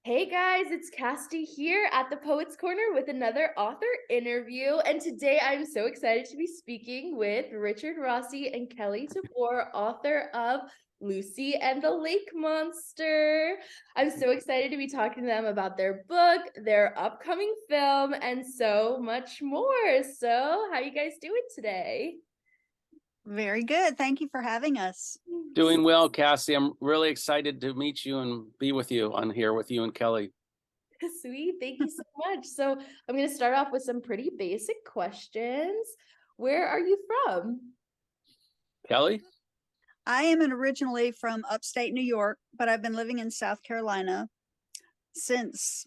Hey guys, it's Cassidy here at the Poets Corner with another author interview. And today I'm so excited to be speaking with Richard Rossi and Kelly Tabor, author of Lucy and the Lake Monster. I'm so excited to be talking to them about their book, their upcoming film, and so much more. So, how you guys doing today? Very good. Thank you for having us. Doing well, Cassie. I'm really excited to meet you and be with you on here with you and Kelly. Sweet. Thank you so much. So I'm going to start off with some pretty basic questions. Where are you from? Kelly? I am originally from upstate New York, but I've been living in South Carolina since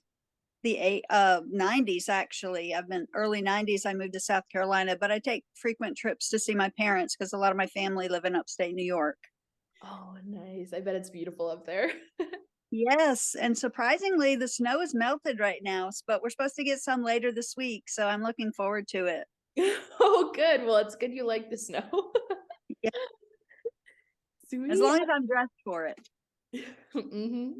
the 90s, actually. I've been early 90s. I moved to South Carolina, but I take frequent trips to see my parents because a lot of my family live in upstate New York. Oh, nice. I bet it's beautiful up there. Yes, and surprisingly, the snow is melted right now, but we're supposed to get some later this week, so I'm looking forward to it. Oh, good. Well, it's good you like the snow. Yeah, as Sweet. long as I'm dressed for it. hmm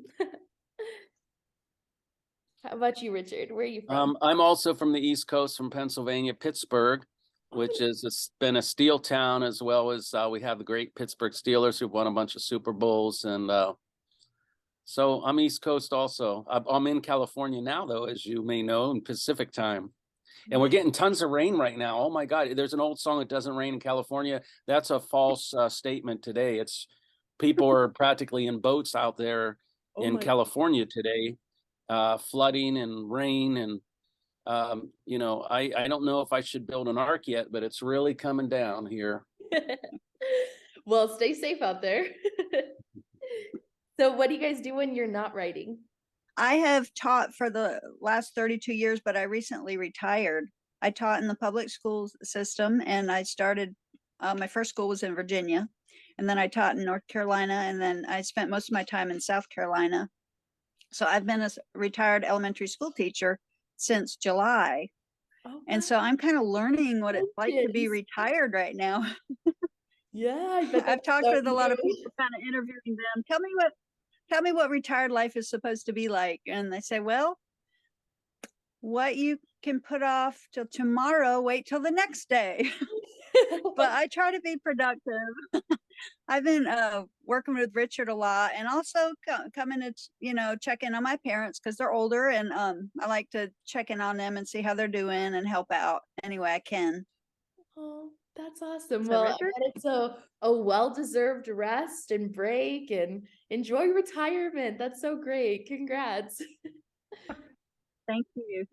How about you, Richard? Where are you from? I'm also from the East Coast, from Pennsylvania, Pittsburgh, which is it's been a steel town, as well as we have the great Pittsburgh Steelers who've won a bunch of Super Bowls. And so I'm East Coast also. I'm in California now, though, as you may know, in Pacific time. And we're getting tons of rain right now. Oh my God, there's an old song, "It Doesn't Rain in California." That's a false statement today. It's people are practically in boats out there Oh in my. California today, flooding and rain. And, I don't know if I should build an ark yet, but it's really coming down here. Well, stay safe out there. So what do you guys do when you're not writing? I have taught for the last 32 years, but I recently retired. I taught in the public school system, and I started, my first school was in Virginia, and then I taught in North Carolina, and then I spent most of my time in South Carolina. So I've been a retired elementary school teacher since July. Oh, And so I'm kind of learning what it's like to be congratulations. retired right now. Yeah, I bet I've that's talked so with a lot of new. people, kind of interviewing them. Tell me what retired life is supposed to be like. And they say, well, what you can put off till tomorrow, wait till the next day. But I try to be productive. I've been working with Richard a lot, and also coming to check in on my parents because they're older, and I like to check in on them and see how they're doing and help out any way I can. Oh, that's awesome. So Well, I Richard, bet it's a well-deserved rest and break and enjoy retirement. That's so great. Congrats. thank you.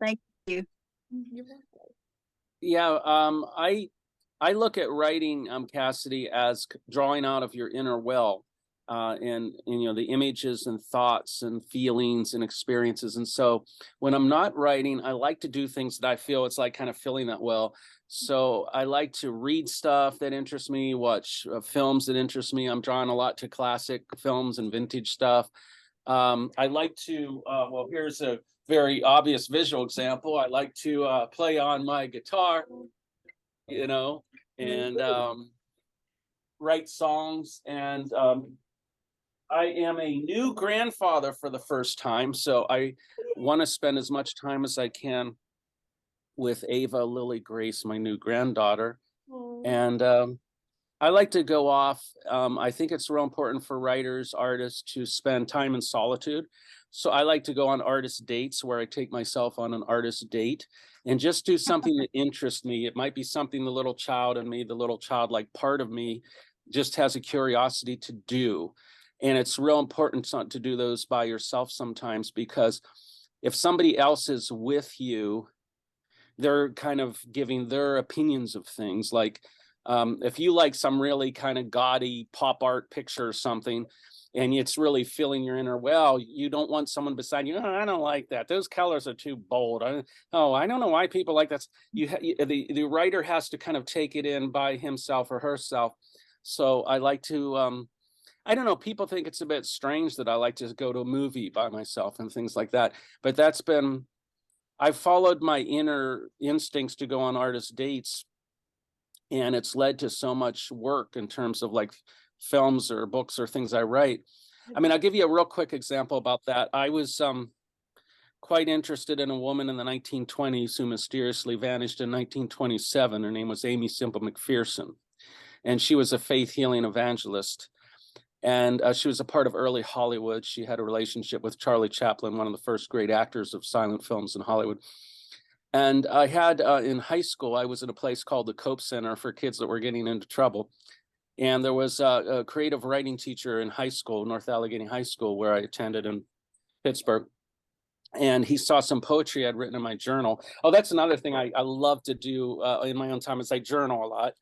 You're welcome. Yeah, I look at writing, Cassidy, as drawing out of your inner well, and the images and thoughts and feelings and experiences. And so when I'm not writing, I like to do things that I feel it's like kind of filling that well. So I like to read stuff that interests me, watch films that interest me. I'm drawn a lot to classic films and vintage stuff. I like to, well, here's a very obvious visual example. I like to play on my guitar, you know, and write songs. And I am a new grandfather for the first time, so I want to spend as much time as I can with Ava Lily Grace, my new granddaughter. Oh, And I like to go off. I think it's real important for writers, artists to spend time in solitude. So I like to go on artist dates where I take myself on an artist date and just do something that interests me. It might be something the little child in me, the little childlike part of me, just has a curiosity to do. And it's real important to do those by yourself sometimes, because if somebody else is with you, they're kind of giving their opinions of things. Like if you like some really kind of gaudy pop art picture or something, and it's really filling your inner well, you don't want someone beside you, "Oh, I don't like that. Those colors are too bold. I don't know why people like that." The writer has to kind of take it in by himself or herself. So I like to, I don't know, people think it's a bit strange that I like to go to a movie by myself and things like that. But I've followed my inner instincts to go on artist dates, and it's led to so much work in terms of like films or books or things I write. I mean, I'll give you a real quick example about that. I was quite interested in a woman in the 1920s who mysteriously vanished in 1927. Her name was Amy Simple McPherson, and she was a faith healing evangelist. And she was a part of early Hollywood. She had a relationship with Charlie Chaplin, one of the first great actors of silent films in Hollywood. And I had in high school, I was in a place called the Cope Center for kids that were getting into trouble. And there was a creative writing teacher in high school, North Allegheny High School, where I attended in Pittsburgh. And he saw some poetry I'd written in my journal. Oh, that's another thing I love to do in my own time is I journal a lot.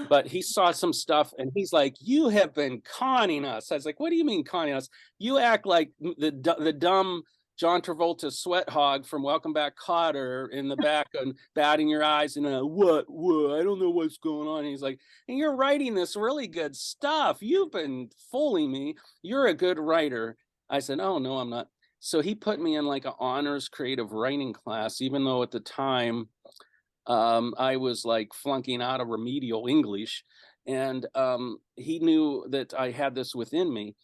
But he saw some stuff and he's like, "You have been conning us." I was like, "What do you mean conning us? You act like the dumb John Travolta sweat hog from Welcome Back, Kotter in the back and batting your eyes and what? I don't know what's going on." And he's like, "And you're writing this really good stuff. You've been fooling me. You're a good writer." I said, "Oh, no, I'm not." So he put me in like an honors creative writing class, even though at the time I was like flunking out of remedial English. And he knew that I had this within me.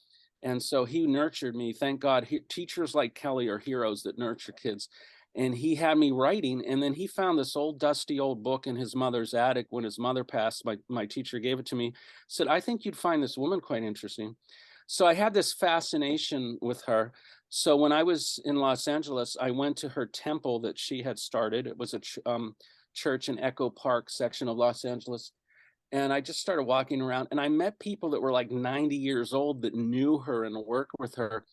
And so he nurtured me. Thank God, teachers like Kelly are heroes that nurture kids. And he had me writing. And then he found this old dusty old book in his mother's attic when his mother passed. My teacher gave it to me, said, "I think you'd find this woman quite interesting." So I had this fascination with her. So when I was in Los Angeles, I went to her temple that she had started. It was a church in Echo Park section of Los Angeles. And I just started walking around and I met people that were like 90 years old that knew her and worked with her.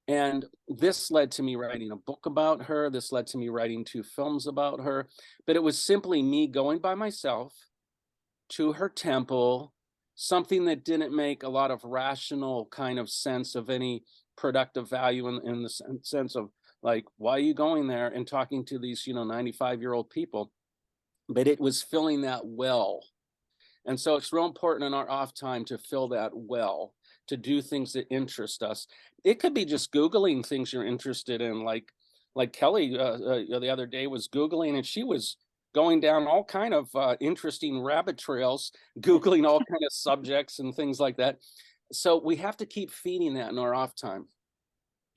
And this led to me writing a book about her. This led to me writing 2 films about her. But it was simply me going by myself to her temple, something that didn't make a lot of rational kind of sense of any productive value in the sense of like, why are you going there and talking to these, 95-year-old people? But it was filling that well. And so it's real important in our off time to fill that well, to do things that interest us. It could be just Googling things you're interested in, like Kelly the other day was Googling, and she was going down all kind of interesting rabbit trails, Googling all kind of subjects and things like that. So we have to keep feeding that in our off time.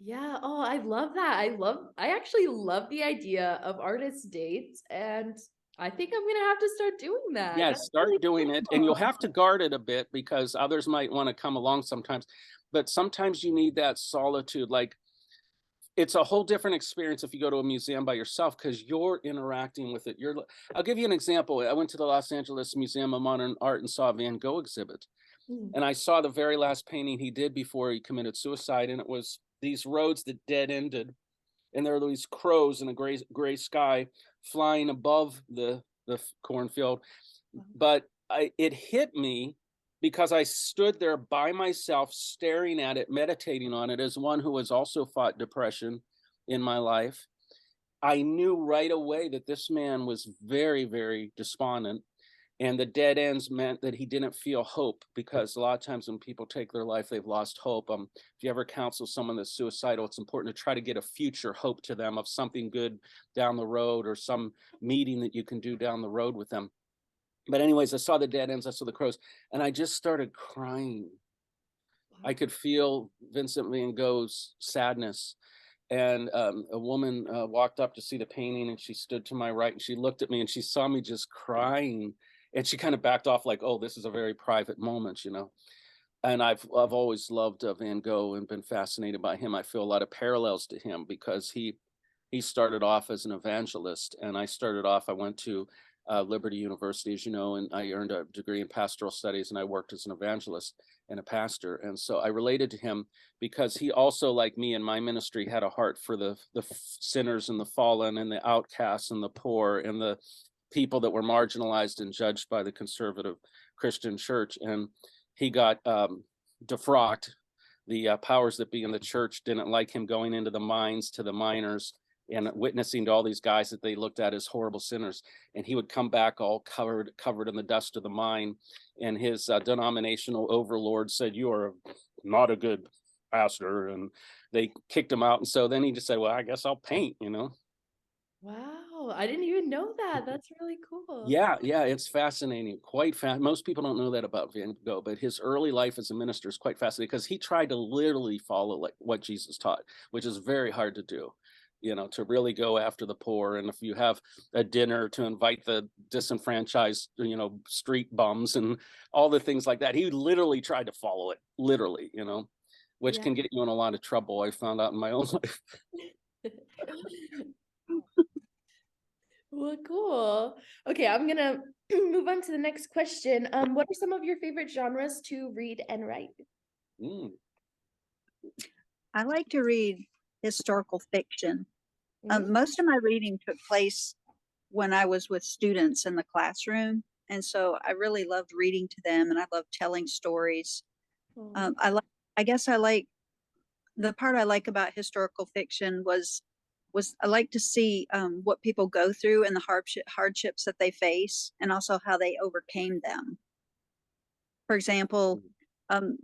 Yeah. Oh, I love that. I actually love the idea of artist dates, and I think I'm gonna have to start doing that. Yeah, That's start really doing it, and you'll have to guard it a bit because others might want to come along sometimes. But sometimes you need that solitude. Like it's a whole different experience if you go to a museum by yourself because you're interacting with it. I'll give you an example. I went to the Los Angeles Museum of Modern Art and saw a Van Gogh exhibit. cool. And I saw the very last painting he did before he committed suicide. And it was these roads that dead ended. And there are these crows in a gray sky flying above the cornfield. But it hit me because I stood there by myself, staring at it, meditating on it as one who has also fought depression in my life. I knew right away that this man was very, very despondent. And the dead ends meant that he didn't feel hope, because a lot of times when people take their life, they've lost hope. If you ever counsel someone that's suicidal, it's important to try to get a future hope to them of something good down the road or some meeting that you can do down the road with them. But anyways, I saw the dead ends, I saw the crows, and I just started crying. I could feel Vincent van Gogh's sadness. And a woman walked up to see the painting, and she stood to my right, and she looked at me, and she saw me just crying. And she kind of backed off like, "Oh, this is a very private moment, And I've always loved Van Gogh and been fascinated by him. I feel a lot of parallels to him because he started off as an evangelist, and I went to Liberty University, as you know, and I earned a degree in pastoral studies, and I worked as an evangelist and a pastor. And so I related to him because he also, like me in my ministry, had a heart for the sinners and the fallen and the outcasts and the poor and the people that were marginalized and judged by the conservative Christian church. And he got defrocked. The powers that be in the church didn't like him going into the mines to the miners and witnessing to all these guys that they looked at as horrible sinners. And he would come back all covered in the dust of the mine. And his denominational overlord said, "You are not a good pastor." And they kicked him out. And so then he just said, "Well, I guess I'll paint, Wow, I didn't even know that. That's really cool. Yeah, it's fascinating. Quite most people don't know that about Van Gogh, but his early life as a minister is quite fascinating because he tried to literally follow like what Jesus taught, which is very hard to do. to really go after the poor. And if you have a dinner, to invite the disenfranchised, street bums and all the things like that. He literally tried to follow it, literally, which Yeah. can get you in a lot of trouble. I found out in my own life. Well, cool. Okay, I'm gonna move on to the next question. What are some of your favorite genres to read and write? Mm. I like to read historical fiction. Mm. Most of my reading took place when I was with students in the classroom. And so I really loved reading to them, and I loved telling stories. Oh, I guess I like the part I like about historical fiction was I like to see what people go through and the hardships that they face, and also how they overcame them. For example, um,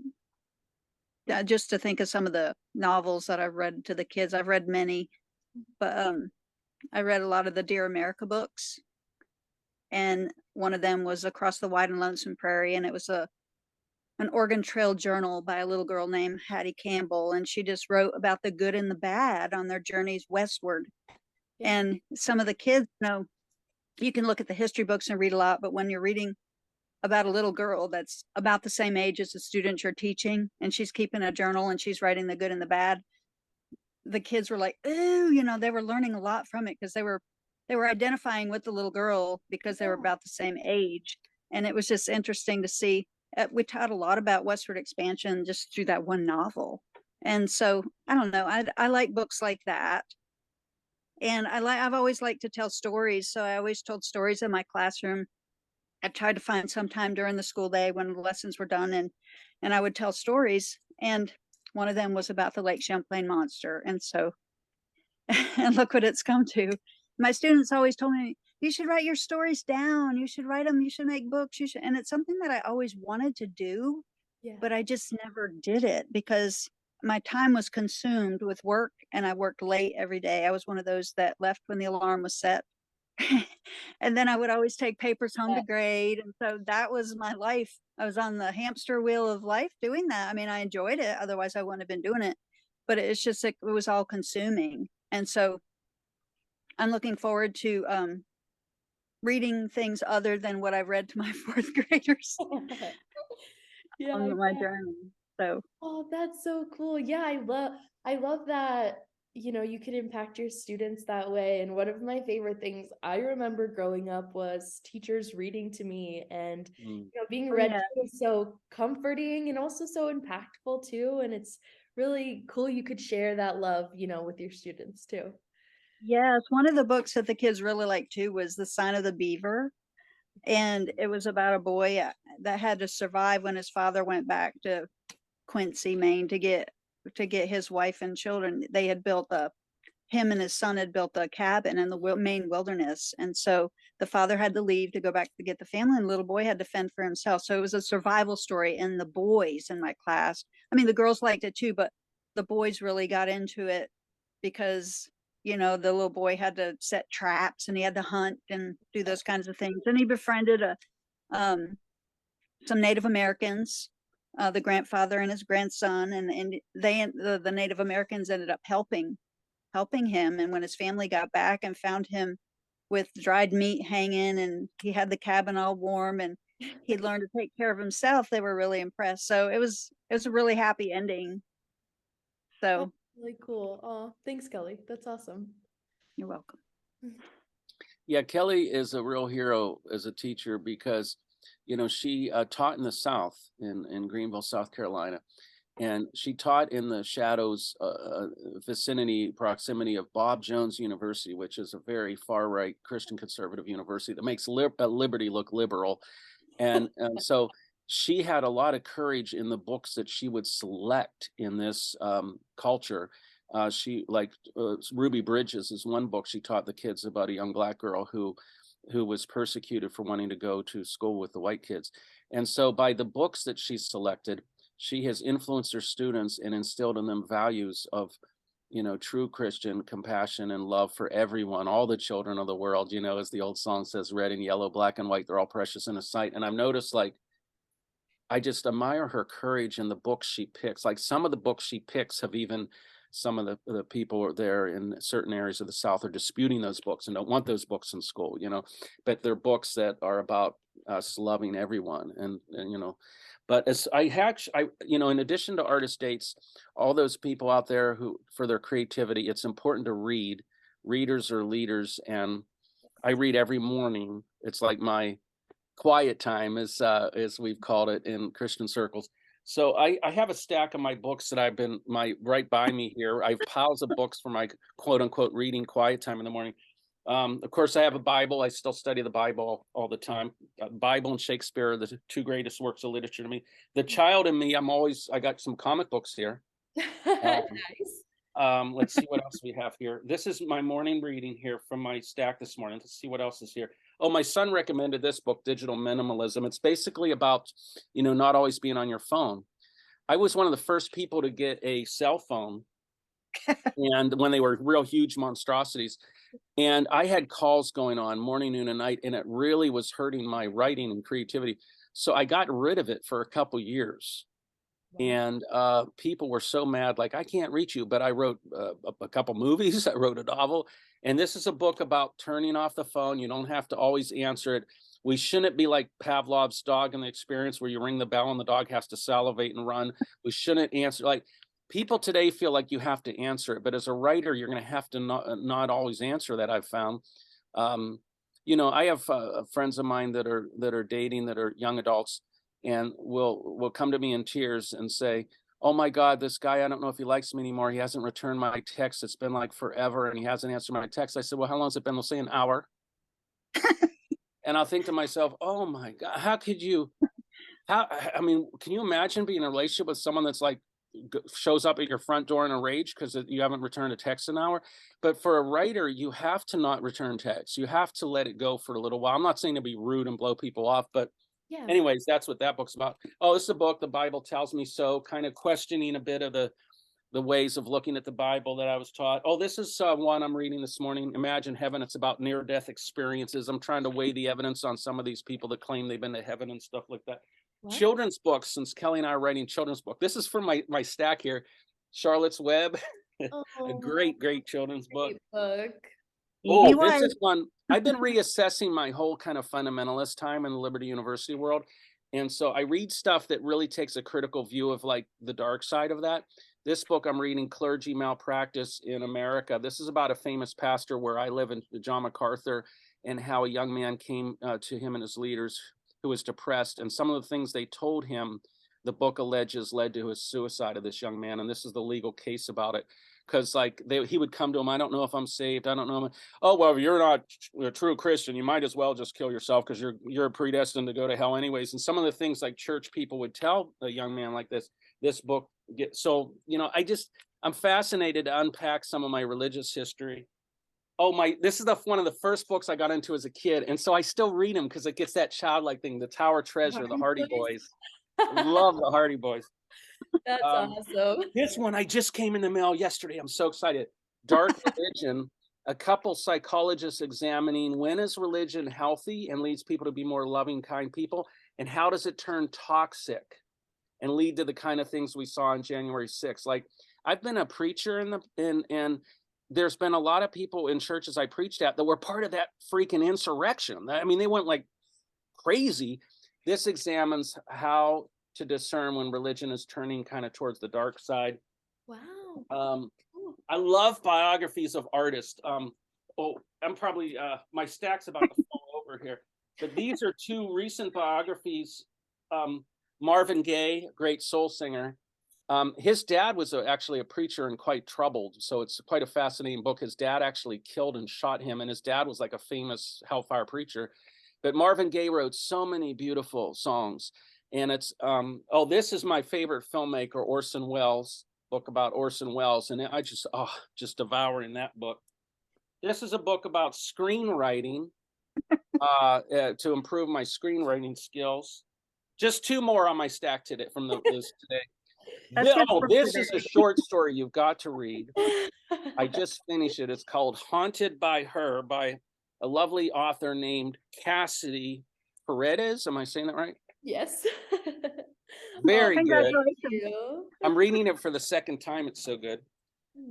just to think of some of the novels that I've read to the kids. I've read many, but I read a lot of the Dear America books, and one of them was Across the Wide and Lonesome Prairie, and it was an Oregon Trail journal by a little girl named Hattie Campbell, and she just wrote about the good and the bad on their journeys westward. yeah. And some of the kids, you can look at the history books and read a lot, but when you're reading about a little girl that's about the same age as the student you're teaching, and she's keeping a journal and she's writing the good and the bad, the kids were like, ooh, they were learning a lot from it, because they were identifying with the little girl because they were about the same age. And it was just interesting to see. We taught a lot about westward expansion just through that one novel. And so I don't know, I like books like that. And I've always liked to tell stories, so I always told stories in my classroom. I tried to find some time during the school day when the lessons were done, and I would tell stories. And one of them was about the Lake Champlain monster. And so, and look what it's come to. My students always told me, you should write your stories down. You should write them. You should make books. And it's something that I always wanted to do, Yeah. but I just never did it because my time was consumed with work, and I worked late every day. I was one of those that left when the alarm was set. And then I would always take papers home to grade. And so that was my life. I was on the hamster wheel of life doing that. I mean, I enjoyed it. Otherwise, I wouldn't have been doing it. But it's just like, it was all consuming. And so I'm looking forward to reading things other than what I've read to my fourth graders Yeah, on my journey. So, oh, that's so cool. Yeah, I love that, you could impact your students that way. And one of my favorite things I remember growing up was teachers reading to me, and being Oh, read yeah. to was so comforting and also so impactful too. And it's really cool you could share that love, with your students too. Yes, one of the books that the kids really liked too was The Sign of the Beaver. And it was about a boy that had to survive when his father went back to Quincy, Maine to get his wife and children. They had built him and his son had built a cabin in the Maine wilderness. And so the father had to leave to go back to get the family, and the little boy had to fend for himself. So it was a survival story. And the boys in my class, I mean, the girls liked it too, but the boys really got into it because the little boy had to set traps and he had to hunt and do those kinds of things. And he befriended some Native Americans, the grandfather and his grandson, and the Native Americans ended up helping him. And when his family got back and found him with dried meat hanging, and he had the cabin all warm, and he learned to take care of himself, they were really impressed. So it was a really happy ending. So That's really cool. Oh, thanks, Kelly. That's awesome. you're welcome. Yeah, Kelly is a real hero as a teacher because, she taught in the South in Greenville, South Carolina, and she taught in the shadows, proximity of Bob Jones University, which is a very far-right Christian conservative university that makes liberty look liberal. And so she had a lot of courage in the books that she would select in this culture. She Ruby Bridges is one book she taught the kids about a young Black girl who was persecuted for wanting to go to school with the white kids. And so by the books that she selected, she has influenced her students and instilled in them values of, true Christian compassion and love for everyone, all the children of the world, as the old song says, red and yellow, black and white, they're all precious in His sight. And I've noticed, I just admire her courage in the books she picks. Like some of the books she picks have even some of the people there in certain areas of the South are disputing those books and don't want those books in school, but they're books that are about us loving everyone. And but as in addition to artist dates, all those people out there who, for their creativity, it's important to read. Readers are leaders, and I read every morning. It's like my quiet time, as we've called it in Christian circles. So I have a stack of my books that I've been right by me here. I have piles of books for my quote unquote reading quiet time in the morning. Of course, I have a Bible. I still study the Bible all the time. Bible and Shakespeare are the two greatest works of literature to me. The child in me, I got some comic books here. Nice. Let's see what else we have here. This is my morning reading here from my stack this morning. Let's see what else is here. Oh, my son recommended this book, Digital Minimalism. It's basically about, not always being on your phone. I was one of the first people to get a cell phone, and when they were real huge monstrosities, and I had calls going on morning, noon, and night, and it really was hurting my writing and creativity. So I got rid of it for a couple years. And people were so mad, like, I can't reach you. But I wrote a couple movies. I wrote a novel. And this is a book about turning off the phone. You don't have to always answer it. We shouldn't be like Pavlov's dog in the experience where you ring the bell and the dog has to salivate and run. We shouldn't answer. Like, people today feel like you have to answer it. But as a writer, you're going to have to not always answer that, I've found. I have friends of mine that are dating, that are young adults, and will come to me in tears and say, oh my God, this guy, I don't know if he likes me anymore. He hasn't returned my text. It's been like forever and he hasn't answered my text. I said, well, how long has it been? They'll say an hour. And I'll think to myself, oh my God, can you imagine being in a relationship with someone that's like, shows up at your front door in a rage because you haven't returned a text in an hour? But for a writer, you have to not return text. You have to let it go for a little while. I'm not saying to be rude and blow people off, but yeah. Anyways, that's what that book's about. Oh, this is a book, The Bible Tells Me So, kind of questioning a bit of the ways of looking at the Bible that I was taught. Oh, this is one I'm reading this morning, Imagine Heaven. It's about near-death experiences. I'm trying to weigh the evidence on some of these people that claim they've been to heaven and stuff like that. What? Children's books, since Kelly and I are writing children's book. This is from my stack here, Charlotte's Web, a great children's book. Oh, this is one. I've been reassessing my whole kind of fundamentalist time in the Liberty University world. And so I read stuff that really takes a critical view of like the dark side of that. This book I'm reading, Clergy Malpractice in America. This is about a famous pastor where I live in John MacArthur, and how a young man came to him and his leaders who was depressed. And some of the things they told him, the book alleges, led to his suicide of this young man. And this is the legal case about it. Because like he would come to him, I don't know if I'm saved. I don't know. Oh, well, if you're not a true Christian, you might as well just kill yourself because you're predestined to go to hell anyways. And some of the things like church people would tell a young man like this book so, I'm fascinated to unpack some of my religious history. Oh, this is one of the first books I got into as a kid. And so I still read them because it gets that childlike thing, the Tower Treasure, the Hardy Boys. Love the Hardy Boys. That's awesome. This one I just came in the mail yesterday. I'm so excited. Dark Religion, a couple psychologists examining when is religion healthy and leads people to be more loving, kind people, and how does it turn toxic and lead to the kind of things we saw on January 6th. Like, I've been a preacher and there's been a lot of people in churches I preached at that were part of that freaking insurrection. I mean, they went like crazy. This examines how to discern when religion is turning kind of towards the dark side. Wow. I love biographies of artists. I'm probably, my stack's about to fall over here, but these are two recent biographies. Marvin Gaye, great soul singer. His dad was actually a preacher and quite troubled. So it's quite a fascinating book. His dad actually killed and shot him, and his dad was like a famous hellfire preacher. But Marvin Gaye wrote so many beautiful songs. And it's, this is my favorite filmmaker, Orson Welles, book about Orson Welles. And I just devouring that book. This is a book about screenwriting to improve my screenwriting skills. Just two more on my stack today from this today. This is a short story you've got to read. I just finished it. It's called Haunted by Her by a lovely author named Cassidy Paredes. Am I saying that right? Yes. Very good. I'm reading it for the second time. It's so good.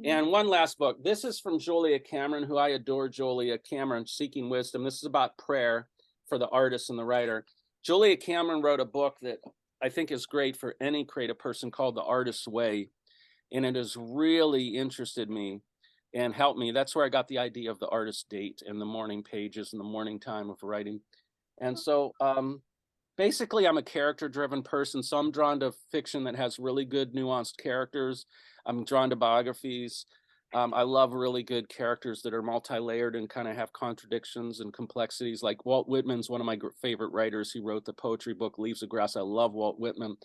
And one last book. This is from Julia Cameron, who I adore. Julia Cameron, Seeking Wisdom. This is about prayer for the artist and the writer. Julia Cameron wrote a book that I think is great for any creative person called The Artist's Way. And it has really interested me and helped me. That's where I got the idea of the artist's date and the morning pages and the morning time of writing. And so basically, I'm a character-driven person, so I'm drawn to fiction that has really good, nuanced characters. I'm drawn to biographies. I love really good characters that are multi-layered and kind of have contradictions and complexities. Like Walt Whitman's one of my favorite writers. He wrote the poetry book Leaves of Grass. I love Walt Whitman.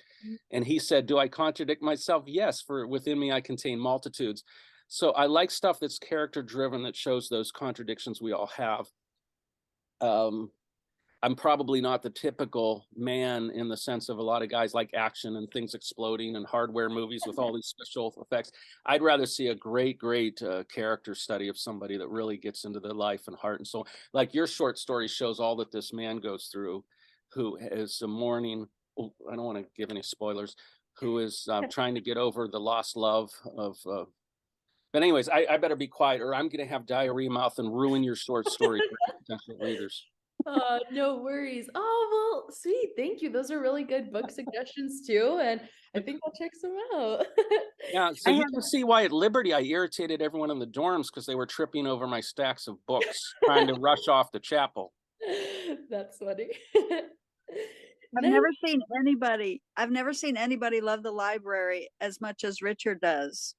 And he said, do I contradict myself? Yes, for within me I contain multitudes. So I like stuff that's character-driven, that shows those contradictions we all have. I'm probably not the typical man in the sense of a lot of guys like action and things exploding and hardware movies with all these special effects. I'd rather see a great character study of somebody that really gets into their life and heart and soul. Like your short story shows all that this man goes through, who is mourning. Oh, I don't want to give any spoilers. Who is trying to get over the lost love of. But anyways, I better be quiet, or I'm going to have diarrhea mouth and ruin your short story for potential readers. No worries. Oh, well, sweet. Thank you. Those are really good book suggestions too. And I think I'll check some out. Yeah, so you can see why at Liberty I irritated everyone in the dorms because they were tripping over my stacks of books, trying to rush off to chapel. That's funny. I've never seen anybody love the library as much as Richard does.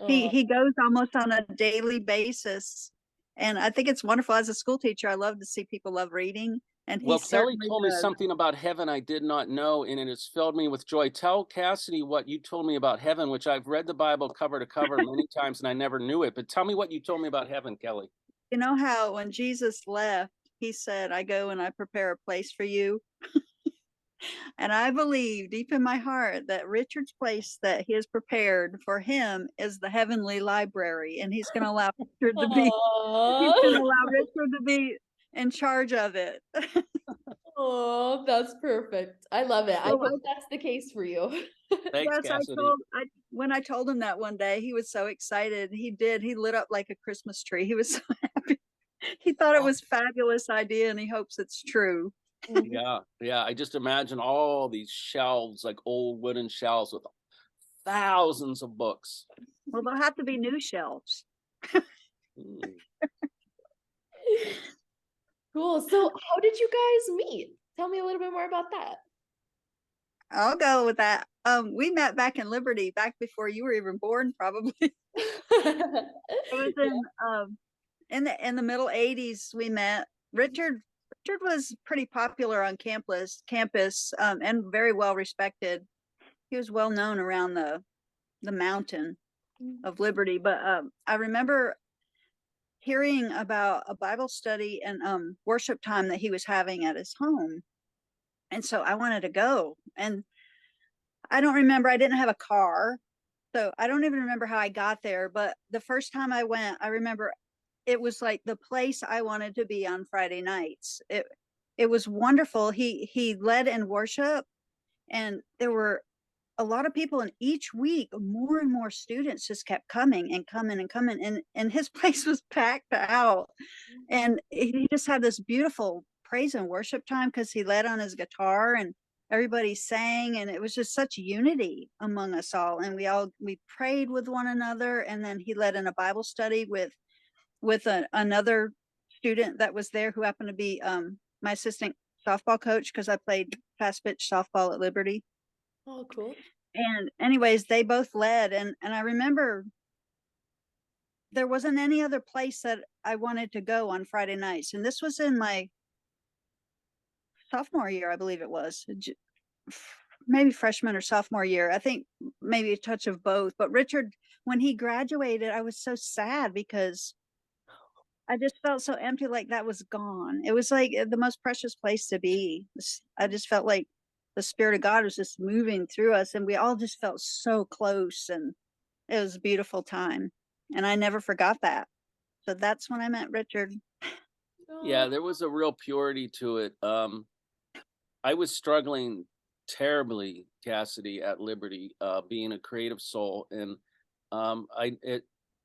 He goes almost on a daily basis. And I think it's wonderful. As a school teacher, I love to see people love reading. And well, Kelly told me something about heaven I did not know, and it has filled me with joy. Tell Cassidy what you told me about heaven, which I've read the Bible cover to cover many times, and I never knew it. But tell me what you told me about heaven, Kelly. You know how when Jesus left, he said, I go and I prepare a place for you. And I believe deep in my heart that Richard's place that he has prepared for him is the heavenly library, and he's going to allow Richard to be. He's going to allow Richard to be in charge of it. Oh, that's perfect. I love it. I hope that's the case for you. Thanks, Cassidy. When I told him that one day, he was so excited. He did. He lit up like a Christmas tree. He was so happy. He thought it was a fabulous idea, and he hopes it's true. Yeah. I just imagine all these shelves, like old wooden shelves with thousands of books. Well, there'll have to be new shelves. Cool. So how did you guys meet? Tell me a little bit more about that. I'll go with that. We met back in Liberty, back before you were even born, probably. It was in the middle 80s we met. Richard was pretty popular on campus, and very well respected. He was well known around the mountain of Liberty. But I remember hearing about a Bible study and worship time that he was having at his home. And so I wanted to go. And I don't remember, I didn't have a car. So I don't even remember how I got there. But the first time I went, I remember it was like the place I wanted to be on Friday nights. It was wonderful. He led in worship, and there were a lot of people, and each week more and more students just kept coming and coming and coming, and his place was packed out. And he just had this beautiful praise and worship time because he led on his guitar and everybody sang, and it was just such unity among us all. And we prayed with one another, and then he led in a Bible study with another student that was there who happened to be my assistant softball coach, because I played fast pitch softball at Liberty. Oh, cool. And anyways, they both led, and I remember there wasn't any other place that I wanted to go on Friday nights. And this was in my sophomore year, I believe it was, maybe freshman or sophomore year. I think maybe a touch of both. But Richard, when he graduated, I was so sad because I just felt so empty, like that was gone. It was like the most precious place to be. I just felt like the Spirit of God was just moving through us, and we all just felt so close, and it was a beautiful time. And I never forgot that. So that's when I met Richard. Yeah, there was a real purity to it. I was struggling terribly, Cassidy, at Liberty, being a creative soul. And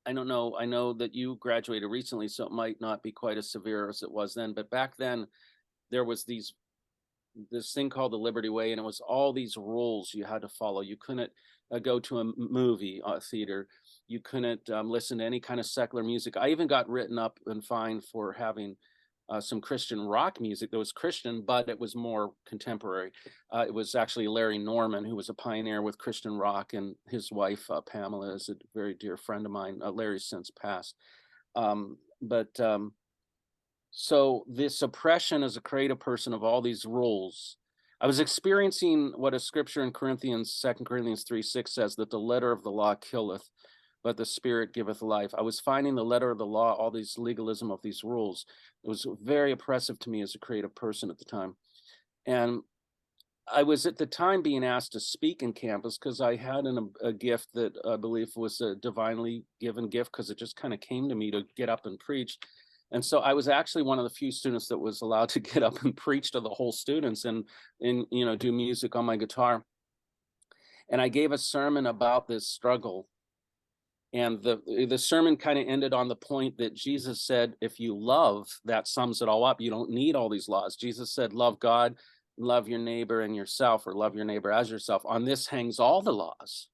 I don't know. I know that you graduated recently, so it might not be quite as severe as it was then. But back then, there was this thing called the Liberty Way, and it was all these rules you had to follow. You couldn't go to a movie theater. You couldn't listen to any kind of secular music. I even got written up and fined for having some Christian rock music that was Christian, but it was more contemporary. It was actually Larry Norman, who was a pioneer with Christian rock, and his wife, Pamela, is a very dear friend of mine. Larry's since passed. But so this oppression as a creative person of all these rules, I was experiencing what a scripture in Corinthians, 2 Corinthians 3:6 says, that the letter of the law killeth, but the spirit giveth life. I was finding the letter of the law, all these legalism of these rules. It was very oppressive to me as a creative person at the time. And I was at the time being asked to speak in campus because I had a gift that I believe was a divinely given gift, because it just kind of came to me to get up and preach. And so I was actually one of the few students that was allowed to get up and preach to the whole students and do music on my guitar. And I gave a sermon about this struggle. And the sermon kind of ended on the point that Jesus said, if you love, that sums it all up. You don't need all these laws. Jesus said, love God, love your neighbor and yourself, or love your neighbor as yourself. On this hangs all the laws.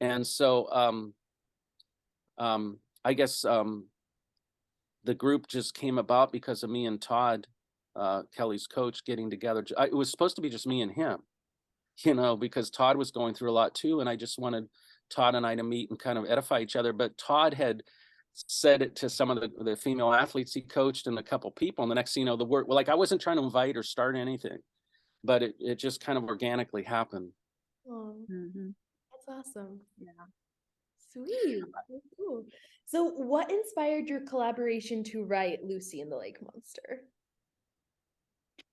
And so I guess the group just came about because of me and Todd, Kelly's coach, getting together. It was supposed to be just me and him, because Todd was going through a lot too. And I just wanted Todd and I to meet and kind of edify each other. But Todd had said it to some of the female athletes he coached and a couple people. And the next thing you know, the word, well, like I wasn't trying to invite or start anything, but it just kind of organically happened. Oh, Mhm. that's awesome. Yeah. Sweet. That's cool. So what inspired your collaboration to write Lucy and the Lake Monster?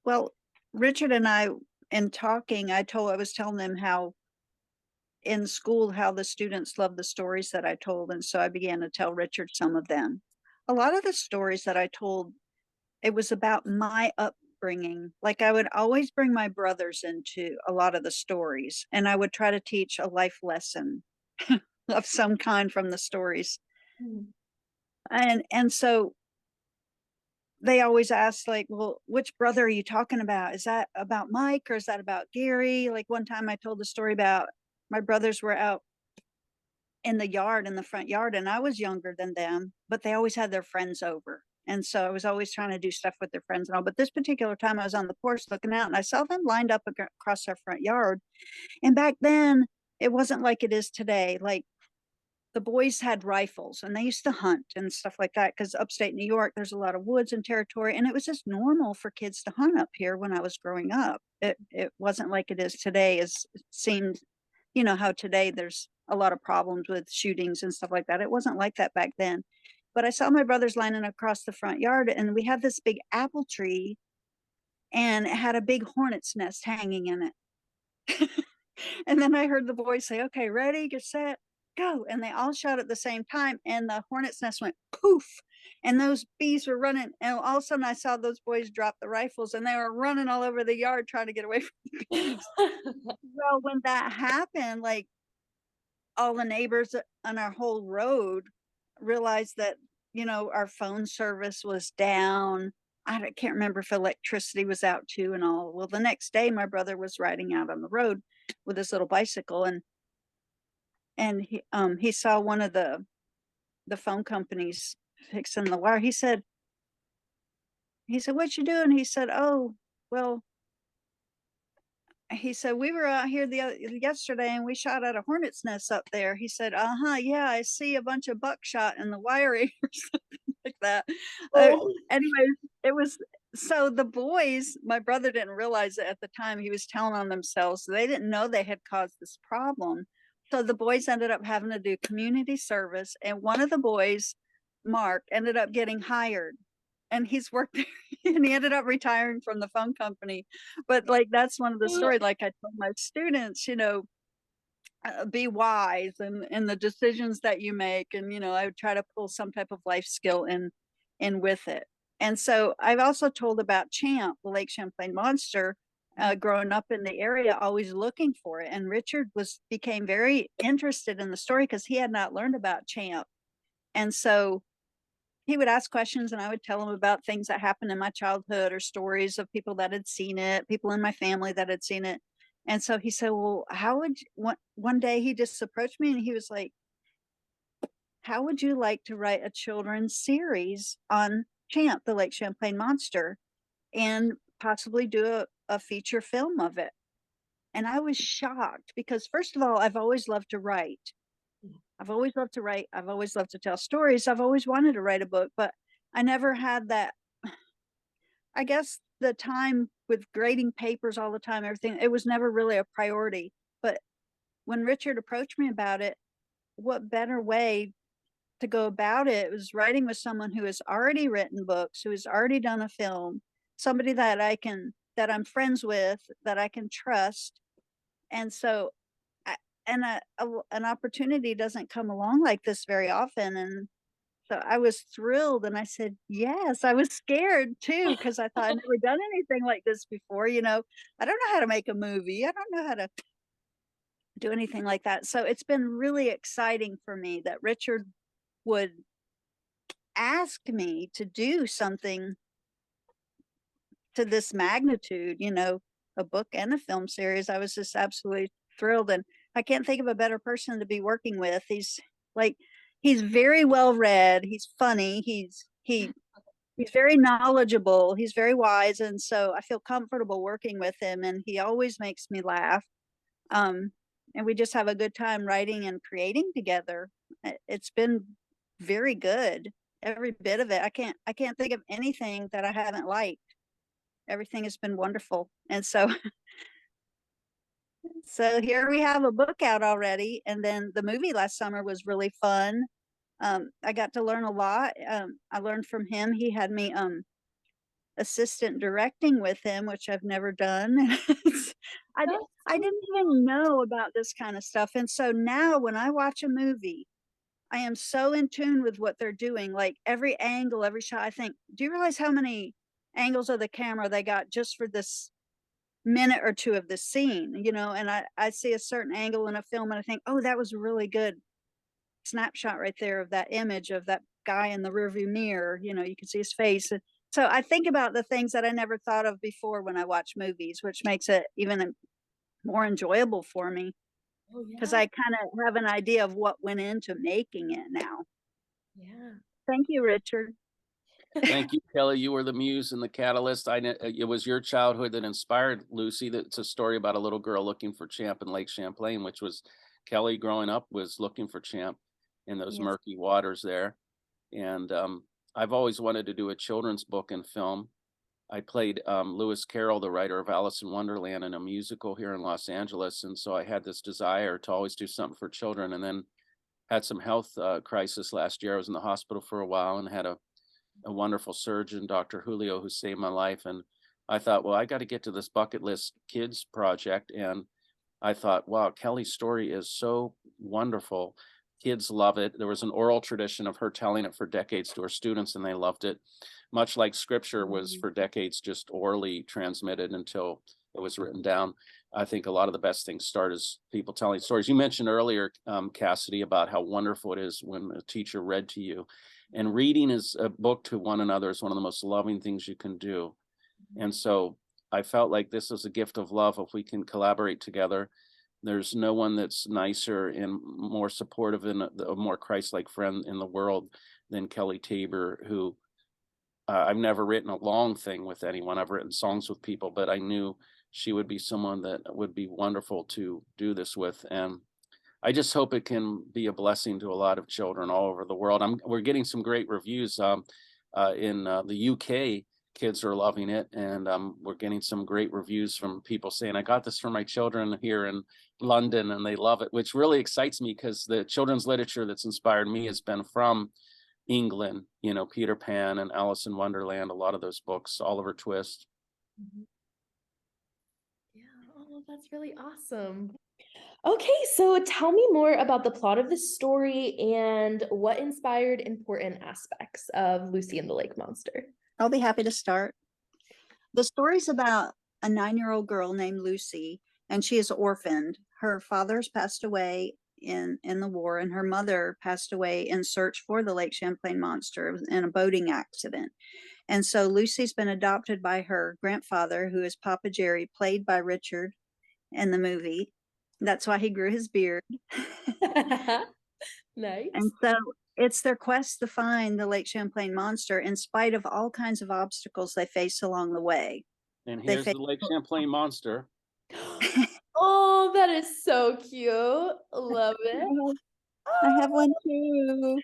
Well, Richard and I, in talking, I was telling them how in school, how the students loved the stories that I told. And so I began to tell Richard some of them. A lot of the stories that I told, it was about my upbringing. Like I would always bring my brothers into a lot of the stories, and I would try to teach a life lesson of some kind from the stories. Mhm. And so they always ask, like, well, which brother are you talking about? Is that about Mike or is that about Gary? Like one time I told the story about my brothers were out in the front yard, and I was younger than them, but they always had their friends over. And so I was always trying to do stuff with their friends and all. But this particular time I was on the porch looking out, and I saw them lined up across our front yard. And back then it wasn't like it is today. Like the boys had rifles and they used to hunt and stuff like that, because upstate New York, there's a lot of woods and territory. And it was just normal for kids to hunt up here when I was growing up. It wasn't like it is today. It seemed, how today there's a lot of problems with shootings and stuff like that. It wasn't like that back then. But I saw my brothers lining across the front yard, and we had this big apple tree, and it had a big hornet's nest hanging in it. And then I heard the boys say, okay, ready, get set, go. And they all shot at the same time, and the hornet's nest went poof. And those bees were running. And all of a sudden I saw those boys drop the rifles, and they were running all over the yard trying to get away from the bees. Well, when that happened, like all the neighbors on our whole road realized that, our phone service was down. I can't remember if electricity was out too and all. Well, the next day my brother was riding out on the road with his little bicycle, and he saw one of the phone companies fixing the wire. He said, what you doing? He said, oh, well, he said, we were out here yesterday and we shot at a hornet's nest up there. He said, yeah, I see a bunch of buckshot in the wiring or something like that. Oh. Anyways, it was, so the boys, my brother didn't realize it at the time. He was telling on themselves. So they didn't know they had caused this problem. So the boys ended up having to do community service. And one of the boys, Mark, ended up getting hired, and he's worked there, and he ended up retiring from the phone company. But like, that's one of the stories, like I told my students, be wise in the decisions that you make. And, I would try to pull some type of life skill in with it. And so I've also told about Champ, the Lake Champlain monster, growing up in the area, always looking for it. And Richard became very interested in the story because he had not learned about Champ And so he would ask questions and I would tell him about things that happened in my childhood or stories of people that had seen it, people in my family that had seen it. And so he said, well, how would you, one day he just approached me and he was like, how would you like to write a children's series on Champ, the Lake Champlain monster, and possibly do a feature film of it? And I was shocked because, first of all, I've always loved to write. I've always loved to write. I've always loved to tell stories. I've always wanted to write a book, but I never had that, I guess, the time with grading papers all the time, everything, it was never really a priority. But when Richard approached me about it, what better way to go about it was writing with someone who has already written books, who has already done a film, somebody that I'm friends with, that I can trust. And so an opportunity doesn't come along like this very often. And so I was thrilled and I said, yes. I was scared too, because I thought I'd never done anything like this before. I don't know how to make a movie. I don't know how to do anything like that. So it's been really exciting for me that Richard would ask me to do something to this magnitude, a book and a film series. I was just absolutely thrilled. And I can't think of a better person to be working with. He's very well read. He's funny. He's very knowledgeable. He's very wise. And so I feel comfortable working with him, and he always makes me laugh. And we just have a good time writing and creating together. It's been very good. Every bit of it. I can't think of anything that I haven't liked. Everything has been wonderful. And so here we have a book out already. And then the movie last summer was really fun. I got to learn a lot. I learned from him. He had me assistant directing with him, which I've never done. I didn't even know about this kind of stuff. And so now when I watch a movie, I am so in tune with what they're doing. Like every angle, every shot, I think, do you realize how many angles of the camera they got just for this minute or two of the scene? And I see a certain angle in a film and I think, oh, that was a really good snapshot right there of that image of that guy in the rearview mirror. You can see his face. So I think about the things that I never thought of before when I watch movies, which makes it even more enjoyable for me, because I kind of have an idea of what went into making it now. Yeah. Thank you, Richard. Thank you, Kelly. You were the muse and the catalyst. It was your childhood that inspired Lucy. It's a story about a little girl looking for Champ in Lake Champlain, which was Kelly growing up was looking for Champ in those murky waters there. And I've always wanted to do a children's book and film. I played Lewis Carroll, the writer of Alice in Wonderland, in a musical here in Los Angeles. And so I had this desire to always do something for children, and then had some health crisis last year. I was in the hospital for a while and had a wonderful surgeon, Dr. Julio, who saved my life. And I thought, well, I got to get to this bucket list kids project. And I thought, wow, Kelly's story is so wonderful. Kids love it. There was an oral tradition of her telling it for decades to her students, and they loved it. Much like scripture was for decades just orally transmitted until it was written down. I think a lot of the best things start as people telling stories. You mentioned earlier, Cassidy, about how wonderful it is when a teacher read to you. And reading is a book to one another is one of the most loving things you can do. And so I felt like this was a gift of love. If we can collaborate together, there's no one that's nicer and more supportive and a more Christ-like friend in the world than Kelly Tabor, who I've never written a long thing with anyone. I've written songs with people, but I knew she would be someone that would be wonderful to do this with. And I just hope it can be a blessing to a lot of children all over the world. We're getting some great reviews in the UK. Kids are loving it, and we're getting some great reviews from people saying, I got this for my children here in London and they love it, which really excites me because the children's literature that's inspired me has been from England, Peter Pan and Alice in Wonderland, a lot of those books, Oliver Twist. Yeah, oh, that's really awesome. Okay, so tell me more about the plot of the story and what inspired important aspects of Lucy and the Lake Monster. I'll be happy to start. The story's about a 9-year-old girl named Lucy, and she is orphaned. Her father's passed away in the war, and her mother passed away in search for the Lake Champlain monster in a boating accident. And so Lucy's been adopted by her grandfather, who is Papa Jerry, played by Richard in the movie. That's why he grew his beard. Nice. And so it's their quest to find the Lake Champlain monster in spite of all kinds of obstacles they face along the way. And They here's the Lake Champlain monster. Oh, that is so cute. Love it. I have one too.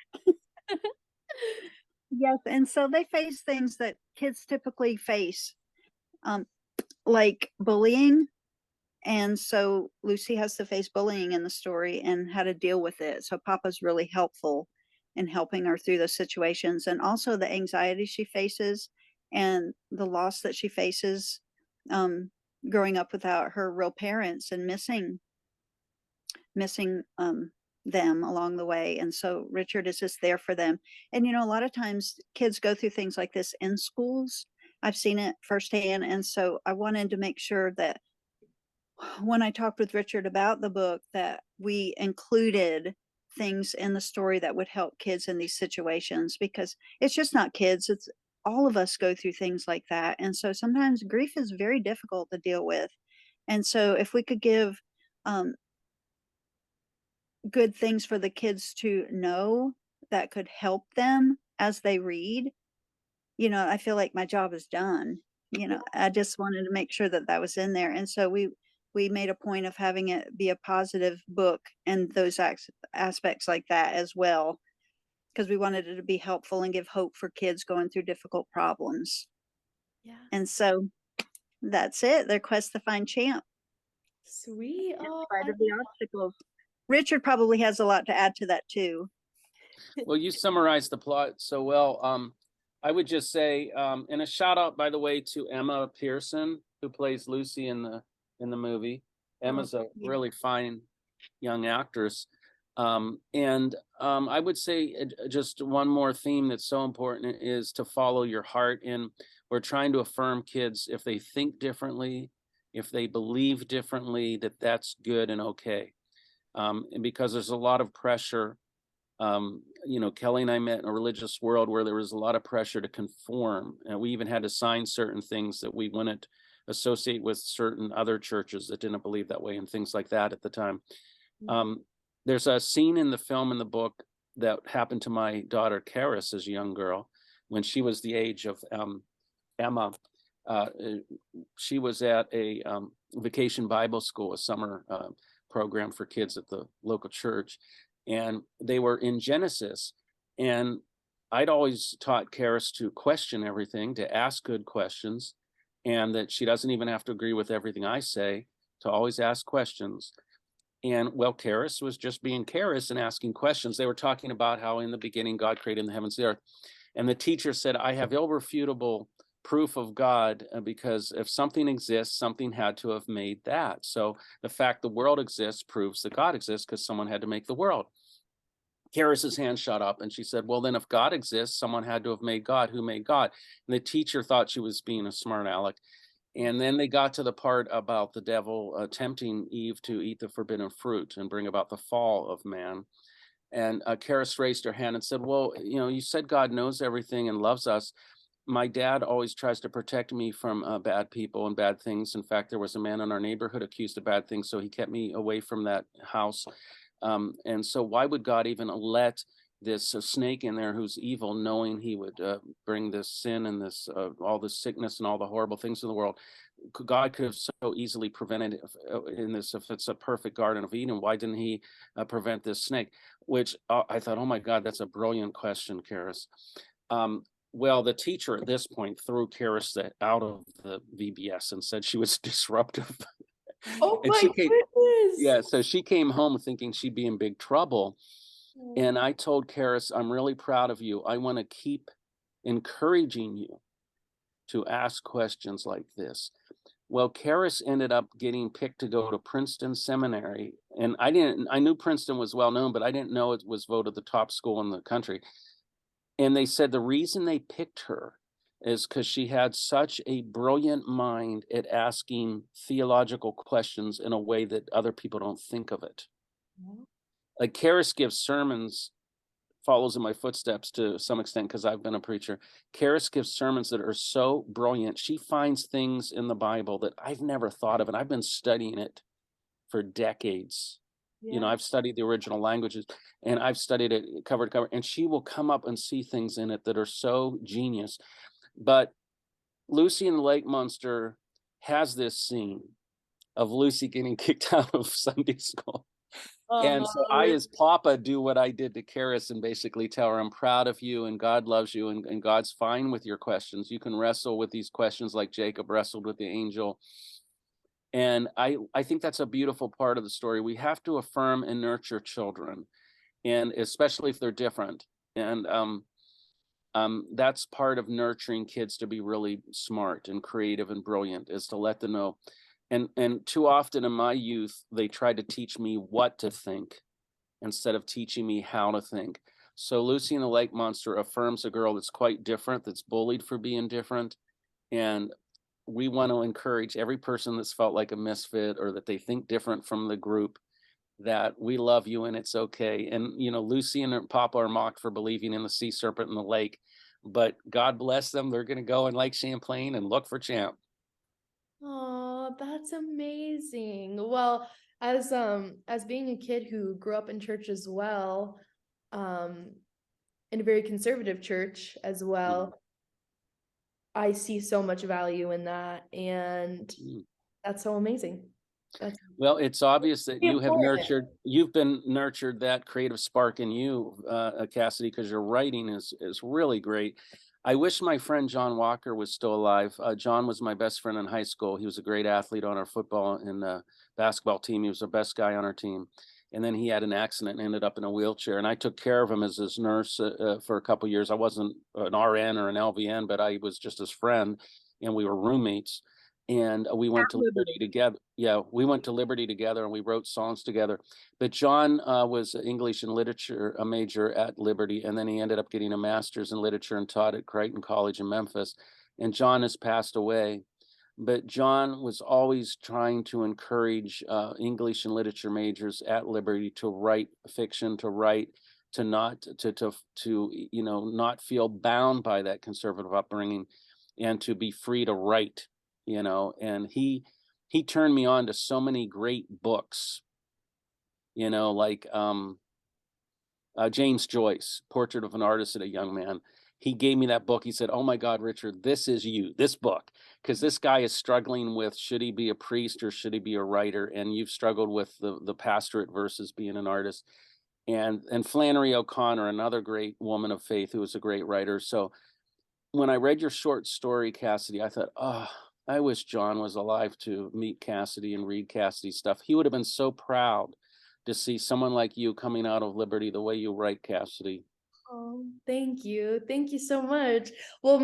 Yes, and so they face things that kids typically face, like bullying. And so Lucy has to face bullying in the story and how to deal with it. So Papa's really helpful in helping her through those situations, and also the anxiety she faces and the loss that she faces, growing up without her real parents and missing them along the way. And so Richard is just there for them. And a lot of times kids go through things like this in schools. I've seen it firsthand. And so I wanted to make sure that when I talked with Richard about the book, that we included things in the story that would help kids in these situations, because it's just not kids, it's all of us go through things like that. And so sometimes grief is very difficult to deal with. And so if we could give good things for the kids to know that could help them as they read, I feel like my job is done. I just wanted to make sure that that was in there. And so we made a point of having it be a positive book and those aspects like that as well, because we wanted it to be helpful and give hope for kids going through difficult problems. Yeah. And so that's it. Their quest to find Champ. Sweet. Oh, In spite of the obstacles. Richard probably has a lot to add to that too. Well, you summarized the plot so well. I would just say, and a shout out, by the way, to Emma Pearson, who plays Lucy in the movie. Emma's a really fine young actress. I would say just one more theme that's so important is to follow your heart. And we're trying to affirm kids, if they think differently, if they believe differently, that's good and okay. And because there's a lot of pressure, Kelly and I met in a religious world where there was a lot of pressure to conform. And we even had to sign certain things that we wouldn't associate with certain other churches that didn't believe that way and things like that at the time. There's a scene in the film and the book that happened to my daughter Karis as a young girl when she was the age of Emma. She was at a vacation Bible school, a summer program for kids at the local church, and they were in Genesis. And I'd always taught Karis to question everything, to ask good questions, and that she doesn't even have to agree with everything I say, to always ask questions. And well, Karis was just being Karis and asking questions. They were talking about how in the beginning God created the heavens and the earth. And the teacher said, I have irrefutable proof of God, because if something exists, something had to have made that. So the fact the world exists proves that God exists, because someone had to make the world. Karis's hand shot up and she said, well, then if God exists, someone had to have made God. Who made God? And the teacher thought she was being a smart aleck. And then they got to the part about the devil tempting Eve to eat the forbidden fruit and bring about the fall of man. And Karis raised her hand and said, well, you said God knows everything and loves us. My dad always tries to protect me from bad people and bad things. In fact, there was a man in our neighborhood accused of bad things, so he kept me away from that house. And so why would God even let this snake in there who's evil, knowing he would bring this sin and this all this sickness and all the horrible things in the world? God could have so easily prevented in this, if it's a perfect Garden of Eden, why didn't he prevent this snake? Which I thought, oh my God, that's a brilliant question, Karis. Well, the teacher at this point threw Karis out of the VBS and said she was disruptive. Oh And my goodness. Yeah, so she came home thinking she'd be in big trouble. And I told Karis, I'm really proud of you. I want to keep encouraging you to ask questions like this. Well, Karis ended up getting picked to go to Princeton Seminary. And I knew Princeton was well known, but I didn't know it was voted the top school in the country. And they said the reason they picked her is because she had such a brilliant mind at asking theological questions in a way that other people don't think of it. like Karis gives sermons, follows in my footsteps to some extent because I've been a preacher. Karis gives sermons that are so brilliant. She finds things in the Bible that I've never thought of, and I've been studying it for decades. You know, Yeah. I've studied the original languages and I've studied it cover to cover, and she will come up and see things in it that are so genius. But Lucy and the Lake Monster has this scene of Lucy getting kicked out of Sunday school. And so I, Rich. as Papa, do what I did to Karis and basically tell her, I'm proud of you and God loves you and God's fine with your questions. You can wrestle with these questions like Jacob wrestled with the angel. And I think that's a beautiful part of the story. We have to affirm and nurture children, and especially if they're different. And that's part of nurturing kids to be really smart and creative and brilliant, is to let them know. And too often in my youth, they tried to teach me what to think instead of teaching me how to think. So Lucy and the Lake Monster affirms a girl that's quite different, that's bullied for being different. And we want to encourage every person that's felt like a misfit or that they think different from the group, that we love you and it's okay. And, you know, Lucy and her Papa are mocked for believing in the sea serpent in the lake, but God bless them. They're going to go in Lake Champlain and look for Champ. Oh, that's amazing. Well, as being a kid who grew up in church as well, in a very conservative church as well, I see so much value in that, and that's so amazing. That's Well, it's obvious that you have important. you've been nurtured that creative spark in you, Cassidy, because your writing is really great. I wish my friend John Walker was still alive. John was my best friend in high school. He was a great athlete on our football and basketball team. He was the best guy on our team. And then he had an accident and ended up in a wheelchair. And I took care of him as his nurse for a couple of years. I wasn't an RN or an LVN, but I was just his friend, and we were roommates. And we went to Liberty together. Yeah, we went to Liberty together and we wrote songs together. But John was English and literature a major at Liberty, and then he ended up getting a master's in literature and taught at Creighton College in Memphis. And John has passed away. But John was always trying to encourage English and literature majors at Liberty to write fiction, to write, to not you know, not feel bound by that conservative upbringing, and to be free to write. You know, and he turned me on to so many great books, you know, like James Joyce, Portrait of an Artist and a Young Man. He gave me that book. He said, oh my God, Richard, this is you, this book, because this guy is struggling with, should he be a priest or should he be a writer? And you've struggled with the pastorate versus being an artist. And Flannery O'Connor, another great woman of faith who was a great writer. So when I read your short story, Cassidy, I thought, oh, I wish John was alive to meet Cassidy and read Cassidy's stuff. He would have been so proud to see someone like you coming out of Liberty the way you write, Cassidy. Oh, thank you. Thank you so much. Well,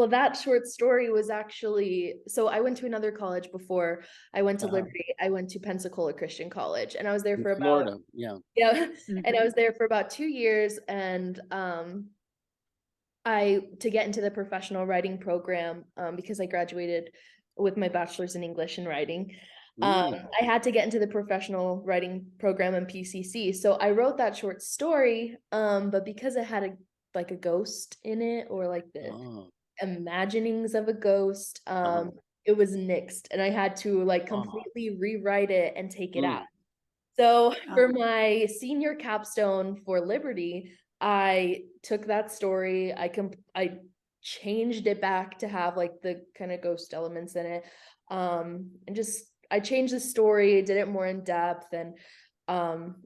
that short story was actually, so I went to another college before I went to Liberty. I went to Pensacola Christian College, and I was there In for about, Florida, yeah. yeah, and I was there for about 2 years, and to get into the professional writing program, because I graduated with my bachelor's in English and writing. I had to get into the professional writing program in PCC. So I wrote that short story, but because it had a ghost in it, or like the imaginings of a ghost, it was nixed, and I had to like completely rewrite it and take it out. So for my senior capstone for Liberty, I took that story, I changed it back to have like the kind of ghost elements in it, and just I changed the story, did it more in depth, and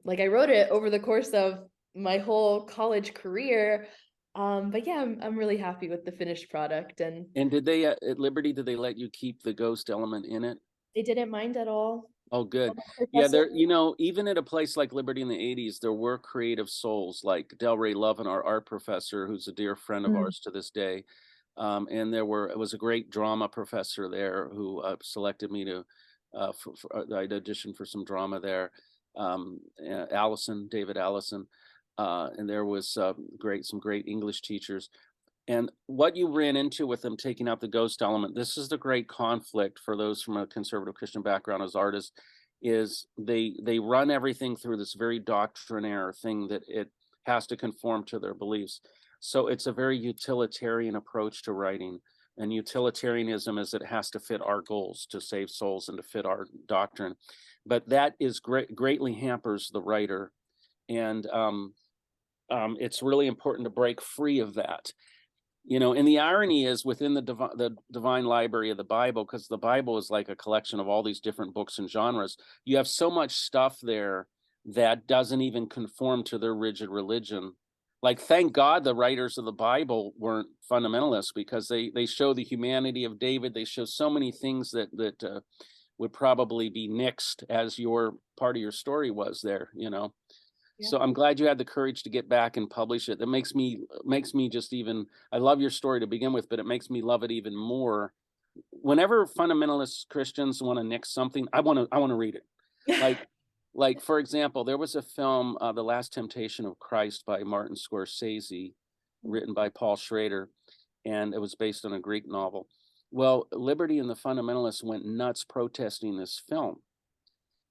like I wrote it over the course of my whole college career. But yeah, I'm really happy with the finished product. And did they at Liberty, did they let you keep the ghost element in it? They didn't mind at all. Oh, good. Yeah, there, you know, even at a place like Liberty in the 80s, there were creative souls like Delray Lovin, our art professor, who's a dear friend of ours to this day. And it was a great drama professor there who selected me to, I'd auditioned for some drama there. David Allison. And there was some great English teachers. And what you ran into with them taking out the ghost element, this is the great conflict for those from a conservative Christian background as artists, is they run everything through this very doctrinaire thing that it has to conform to their beliefs. So it's a very utilitarian approach to writing. And utilitarianism is it has to fit our goals to save souls and to fit our doctrine. But that is greatly hampers the writer. And it's really important to break free of that. You know, and the irony is within the divine library of the Bible, because the Bible is like a collection of all these different books and genres, you have so much stuff there that doesn't even conform to their rigid religion. Like, thank God the writers of the Bible weren't fundamentalists, because they show the humanity of David. They show so many things that would probably be nixed, as your part of your story was there, you know. So I'm glad you had the courage to get back and publish it. That makes me just even, I love your story to begin with, but it makes me love it even more. Whenever fundamentalist Christians want to nix something, I want to read it. Like for example, there was a film, The Last Temptation of Christ by Martin Scorsese, written by Paul Schrader, and it was based on a Greek novel. Well, Liberty and the fundamentalists went nuts protesting this film,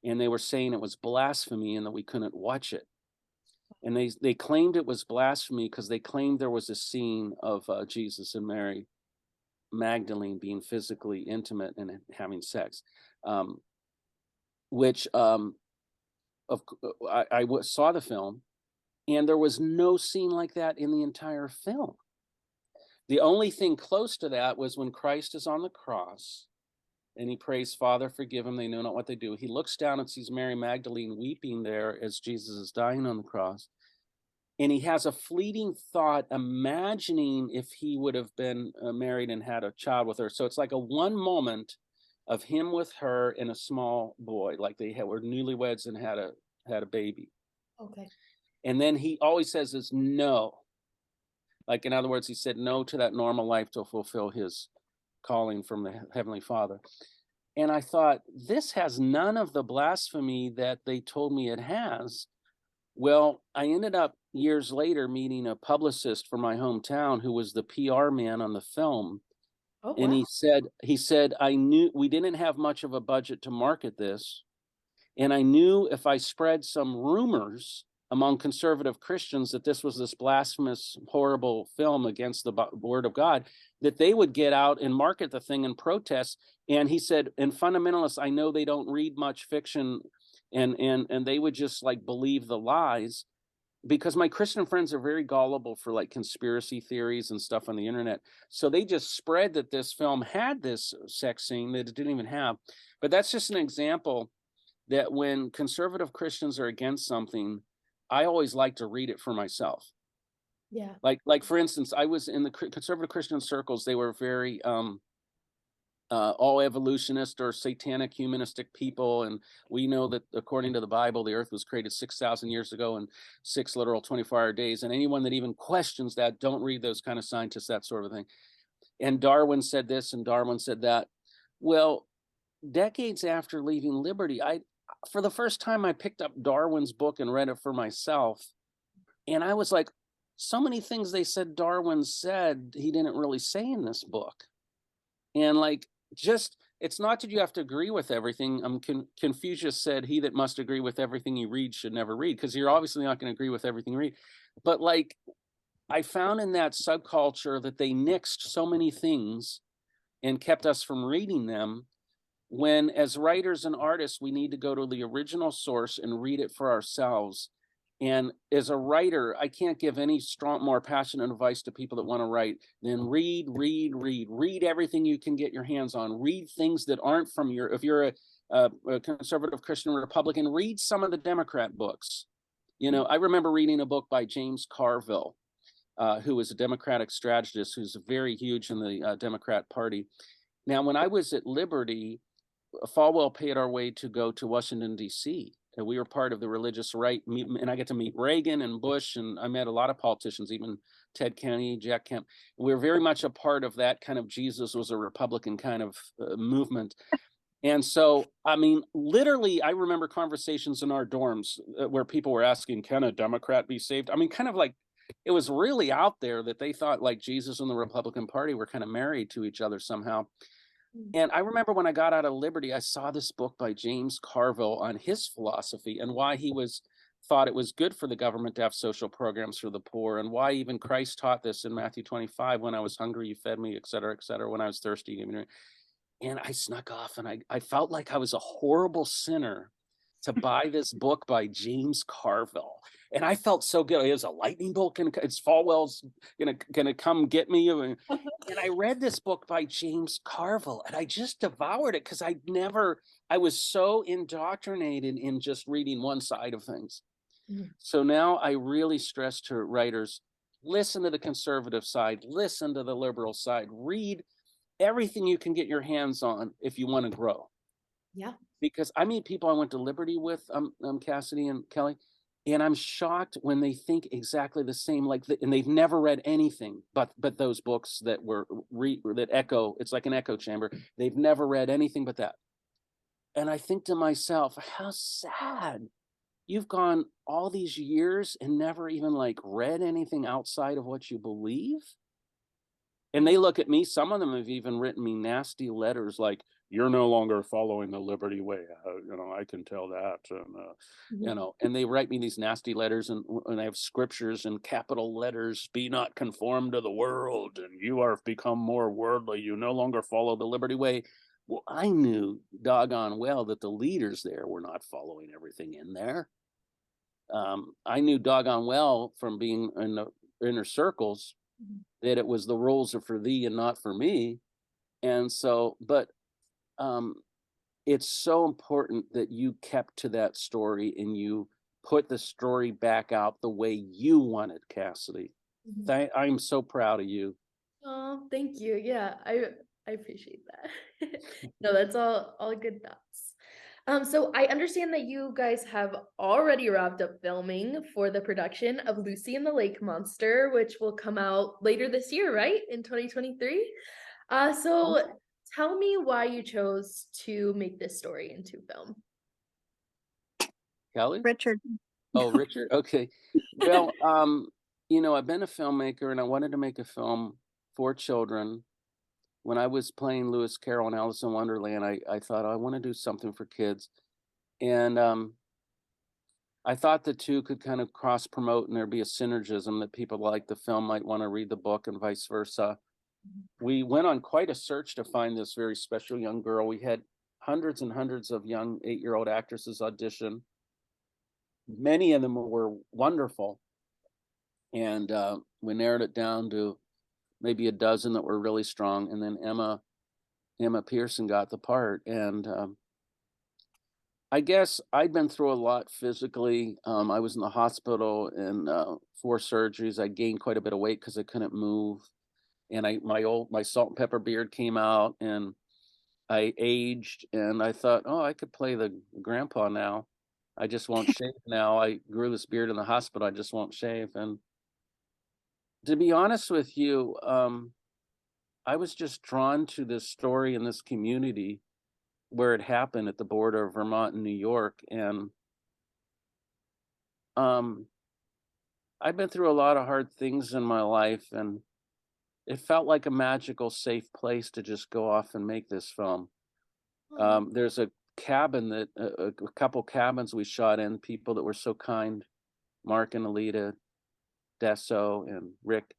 and they were saying it was blasphemy and that we couldn't watch it. And they claimed it was blasphemy because they claimed there was a scene of Jesus and Mary Magdalene being physically intimate and having sex, which I saw the film, and there was no scene like that in the entire film. The only thing close to that was when Christ is on the cross and he prays, "Father, forgive them, they know not what they do." He looks down and sees Mary Magdalene weeping there as Jesus is dying on the cross. And he has a fleeting thought, imagining if he would have been married and had a child with her. So it's like a one moment of him with her and a small boy, like they were newlyweds and had a baby. Okay. And then he always says is no. Like, in other words, he said no to that normal life to fulfill his calling from the Heavenly Father. And I thought, this has none of the blasphemy that they told me it has. Well, I ended up years later meeting a publicist from my hometown who was the PR man on the film. Oh, And wow. he said, I knew we didn't have much of a budget to market this. And I knew if I spread some rumors among conservative Christians that this was this blasphemous, horrible film against the word of God, that they would get out and market the thing and protest. And he said, and fundamentalists, I know they don't read much fiction, and they would just like believe the lies, because my Christian friends are very gullible for like conspiracy theories and stuff on the internet. So they just spread that this film had this sex scene that it didn't even have. But that's just an example that when conservative Christians are against something, I always like to read it for myself. Yeah. Like for instance, I was in the conservative Christian circles. They were very all evolutionist or satanic humanistic people. And we know that according to the Bible, the earth was created 6,000 years ago in 6 literal 24-hour days. And anyone that even questions that, don't read those kind of scientists, that sort of thing. And Darwin said this and Darwin said that. Well, decades after leaving Liberty, for the first time, I picked up Darwin's book and read it for myself. And I was like, so many things they said Darwin said, he didn't really say in this book. And like, just, it's not that you have to agree with everything. Confucius said, he that must agree with everything you read should never read, because you're obviously not going to agree with everything you read. But like, I found in that subculture that they nixed so many things and kept us from reading them, when as writers and artists, we need to go to the original source and read it for ourselves. And as a writer, I can't give any more passionate advice to people that want to write than read everything you can get your hands on. Read things that aren't from if you're a conservative Christian or Republican, read some of the Democrat books. You know, I remember reading a book by James Carville, who was a Democratic strategist who's very huge in the Democrat Party. Now, when I was at Liberty, Falwell paid our way to go to Washington, D.C., and we were part of the religious right, and I get to meet Reagan and Bush, and I met a lot of politicians, even Ted Kennedy, Jack Kemp. We were very much a part of that kind of Jesus was a Republican kind of movement. And so, I mean, literally, I remember conversations in our dorms where people were asking, can a Democrat be saved? I mean, kind of like, it was really out there that they thought like Jesus and the Republican Party were kind of married to each other somehow. And I remember when I got out of Liberty, I saw this book by James Carville on his philosophy and why he thought it was good for the government to have social programs for the poor, and why even Christ taught this in Matthew 25, when I was hungry, you fed me, et cetera, when I was thirsty, you gave me drink. And I snuck off, and I felt like I was a horrible sinner to buy this book by James Carville. And I felt so good. It was a lightning bolt, and it's Falwell's gonna come get me. And I read this book by James Carville, and I just devoured it because I was so indoctrinated in just reading one side of things. So now I really stress to writers, listen to the conservative side, listen to the liberal side, read everything you can get your hands on if you want to grow. Yeah. Because I meet people I went to Liberty with, Cassidy and Kelly, and I'm shocked when they think exactly the same, and they've never read anything but those books that that echo. It's like an echo chamber. They've never read anything but that. And I think to myself, how sad. You've gone all these years and never even read anything outside of what you believe. And they look at me, some of them have even written me nasty letters like, you're no longer following the Liberty way. I can tell that. And, and they write me these nasty letters, and I have scriptures in capital letters, be not conformed to the world, and you are become more worldly. You no longer follow the Liberty way. Well, I knew doggone well that the leaders there were not following everything in there. I knew doggone well from being in the inner circles that it was the rules are for thee and not for me. And so, but it's so important that you kept to that story and you put the story back out the way you wanted, Cassidy. I'm so proud of you. Oh, thank you. Yeah, I appreciate that. No, that's all good thoughts. So I understand that you guys have already wrapped up filming for the production of Lucy and the Lake Monster, which will come out later this year, right? In 2023. So tell me why you chose to make this story into film. Kelly? Richard. Oh, Richard. Okay. Well, I've been a filmmaker and I wanted to make a film for children. When I was playing Lewis Carroll and Alice in Wonderland, I thought, I want to do something for kids. And I thought the two could kind of cross promote and there'd be a synergism that people like the film might want to read the book and vice versa. We went on quite a search to find this very special young girl. We had hundreds and hundreds of young 8-year-old actresses audition. Many of them were wonderful. And we narrowed it down to maybe a dozen that were really strong. And then Emma Pearson got the part. And I guess I'd been through a lot physically. I was in the hospital and 4 surgeries. I gained quite a bit of weight because I couldn't move. And my salt and pepper beard came out, and I aged, and I thought, oh, I could play the grandpa now. I just won't shave now. I grew this beard in the hospital. I just won't shave. And to be honest with you, I was just drawn to this story in this community where it happened at the border of Vermont and New York. And I've been through a lot of hard things in my life, and it felt like a magical, safe place to just go off and make this film. There's a cabin that a couple cabins we shot in, people that were so kind, Mark and Alita Desso and Rick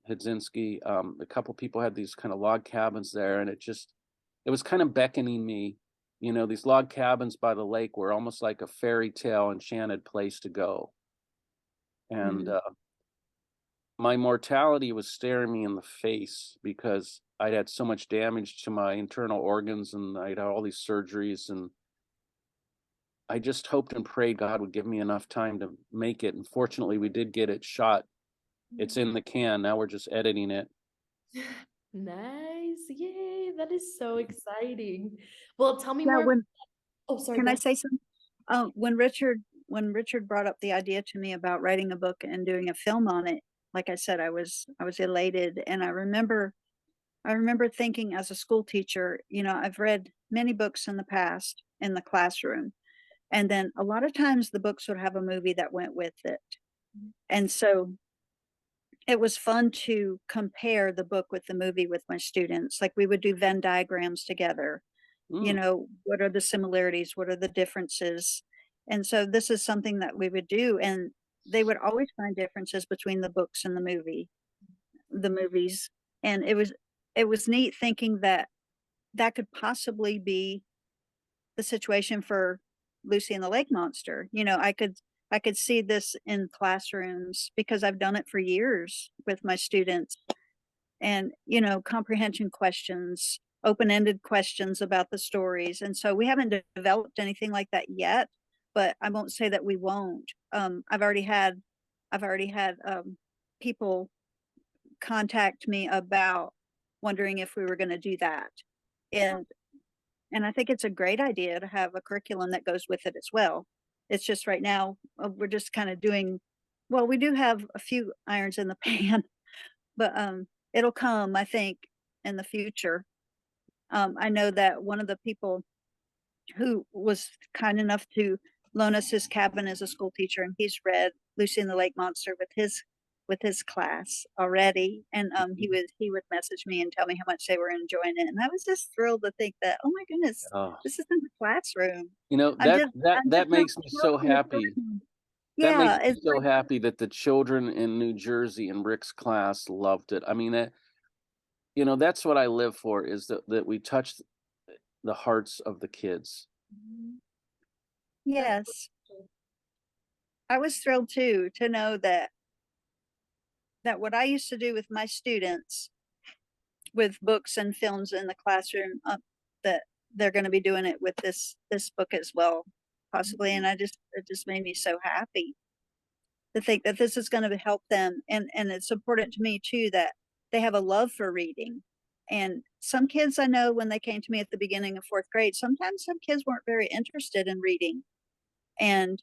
Hudzinski. A couple people had these kind of log cabins there, and it was kind of beckoning me. These log cabins by the lake were almost like a fairy tale enchanted place to go. And my mortality was staring me in the face because I'd had so much damage to my internal organs, and I'd had all these surgeries, and I just hoped and prayed God would give me enough time to make it. And fortunately, we did get it shot. It's in the can. Now we're just editing it. Nice. Yay. That is so exciting. Well, tell me Yeah, more. Oh, sorry. Can go I ahead. say something? When Richard brought up the idea to me about writing a book and doing a film on it, like I said, I was elated. And I remember thinking as a school teacher, I've read many books in the past in the classroom. And then a lot of times the books would have a movie that went with it. And so it was fun to compare the book with the movie with my students. Like we would do Venn diagrams together. You Mm. know, what are the similarities? What are the differences? And so this is something that we would do, and they would always find differences between the books and the movies. And it was neat thinking that that could possibly be the situation for Lucy and the Lake Monster. You know, I could see this in classrooms because I've done it for years with my students. And, you know, comprehension questions, open-ended questions about the stories. And so we haven't developed anything like that yet, but I won't say that we won't. I've already had people contact me about wondering if we were going to do that. And I think it's a great idea to have a curriculum that goes with it as well. It's just right now we're just kind of doing, well, we do have a few irons in the pan, but it'll come, I think, in the future. I know that one of the people who was kind enough to loan us his cabin as a school teacher, and he's read Lucy and the Lake Monster with his class already. And he would message me and tell me how much they were enjoying it. And I was just thrilled to think that, oh my goodness, Oh, this is in the classroom. you know, I'm just that makes me so thrilled with happy. everything. That makes Yeah, me it's so like, happy that the children in New Jersey in Rick's class loved it. I mean, that, you know, that's what I live for, is that we touch the hearts of the kids. yes, I was thrilled too to know that what I used to do with my students with books and films in the classroom, that they're going to be doing it with this book as well, possibly. And it just made me so happy to think that this is going to help them. And it's important to me too that they have a love for reading. And some kids, I know, when they came to me at the beginning of 4th grade, sometimes some kids weren't very interested in reading. And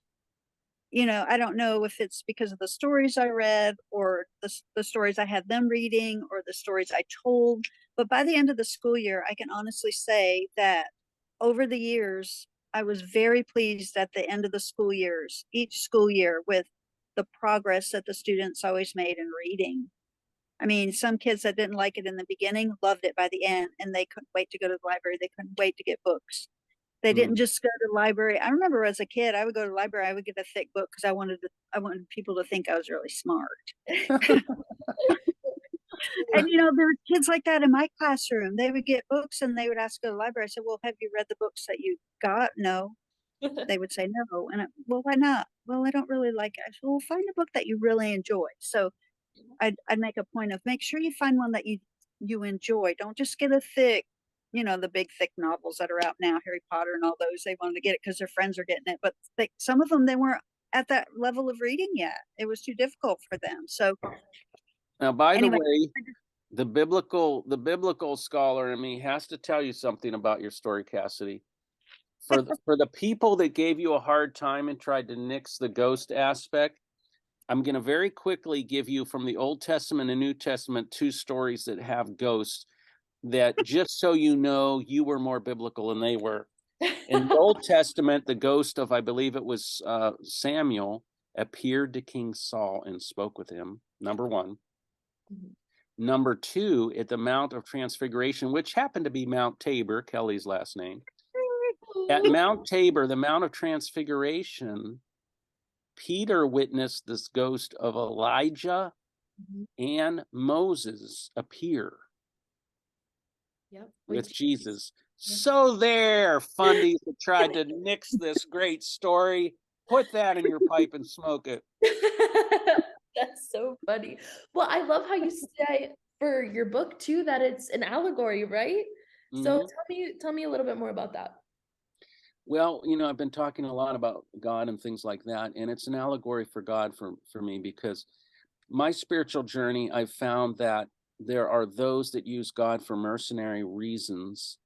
you know, I don't know if it's because of the stories I read, or the stories I had them reading, or the stories I told. But by the end of the school year, I can honestly say that over the years, I was very pleased at the end of the school years, each school year, with the progress that the students always made in reading. I mean, some kids that didn't like it in the beginning loved it by the end, and they couldn't wait to go to the library. They couldn't wait to get books. They didn't Mm. just go to the library. I remember as a kid, I would go to the library, I would get a thick book because I wanted people to think I was really smart. And you know, there were kids like that in my classroom. They would get books and they would ask to go to the library. I said, "Well, have you read the books that you got?" "No." They would say, "No." And "Well, why not?" "Well, I don't really like it." I said, "Well, find a book that you really enjoy." So I'd make a point of make sure you find one that you enjoy. Don't just get a thick, you know, the big thick novels that are out now, Harry Potter and all those. They wanted to get it because their friends are getting it, but some of them, they weren't at that level of reading yet. It was too difficult for them. So Now, by the anyway, way, the biblical scholar in me has to tell you something about your story, Cassidy. For the people that gave you a hard time and tried to nix the ghost aspect, I'm going to very quickly give you from the Old Testament and New Testament 2 stories that have ghosts, that just so you know, you were more biblical than they were. In the Old Testament, the ghost of, I believe it was Samuel, appeared to King Saul and spoke with him, number 1. Number 2, at the Mount of Transfiguration, which happened to be Mount Tabor, Kelly's last name. At Mount Tabor, the Mount of Transfiguration, Peter witnessed this ghost of Elijah and Moses appear with Jesus. So there, fundies that tried to nix this great story, put that in your pipe and smoke it. That's so funny. Well, I love how you say for your book too that it's an allegory, right? So tell me a little bit more about that. Well, you know, I've been talking a lot about God and things like that, and it's an allegory for God for me, because my spiritual journey, I've found that there are those that use God for mercenary reasons.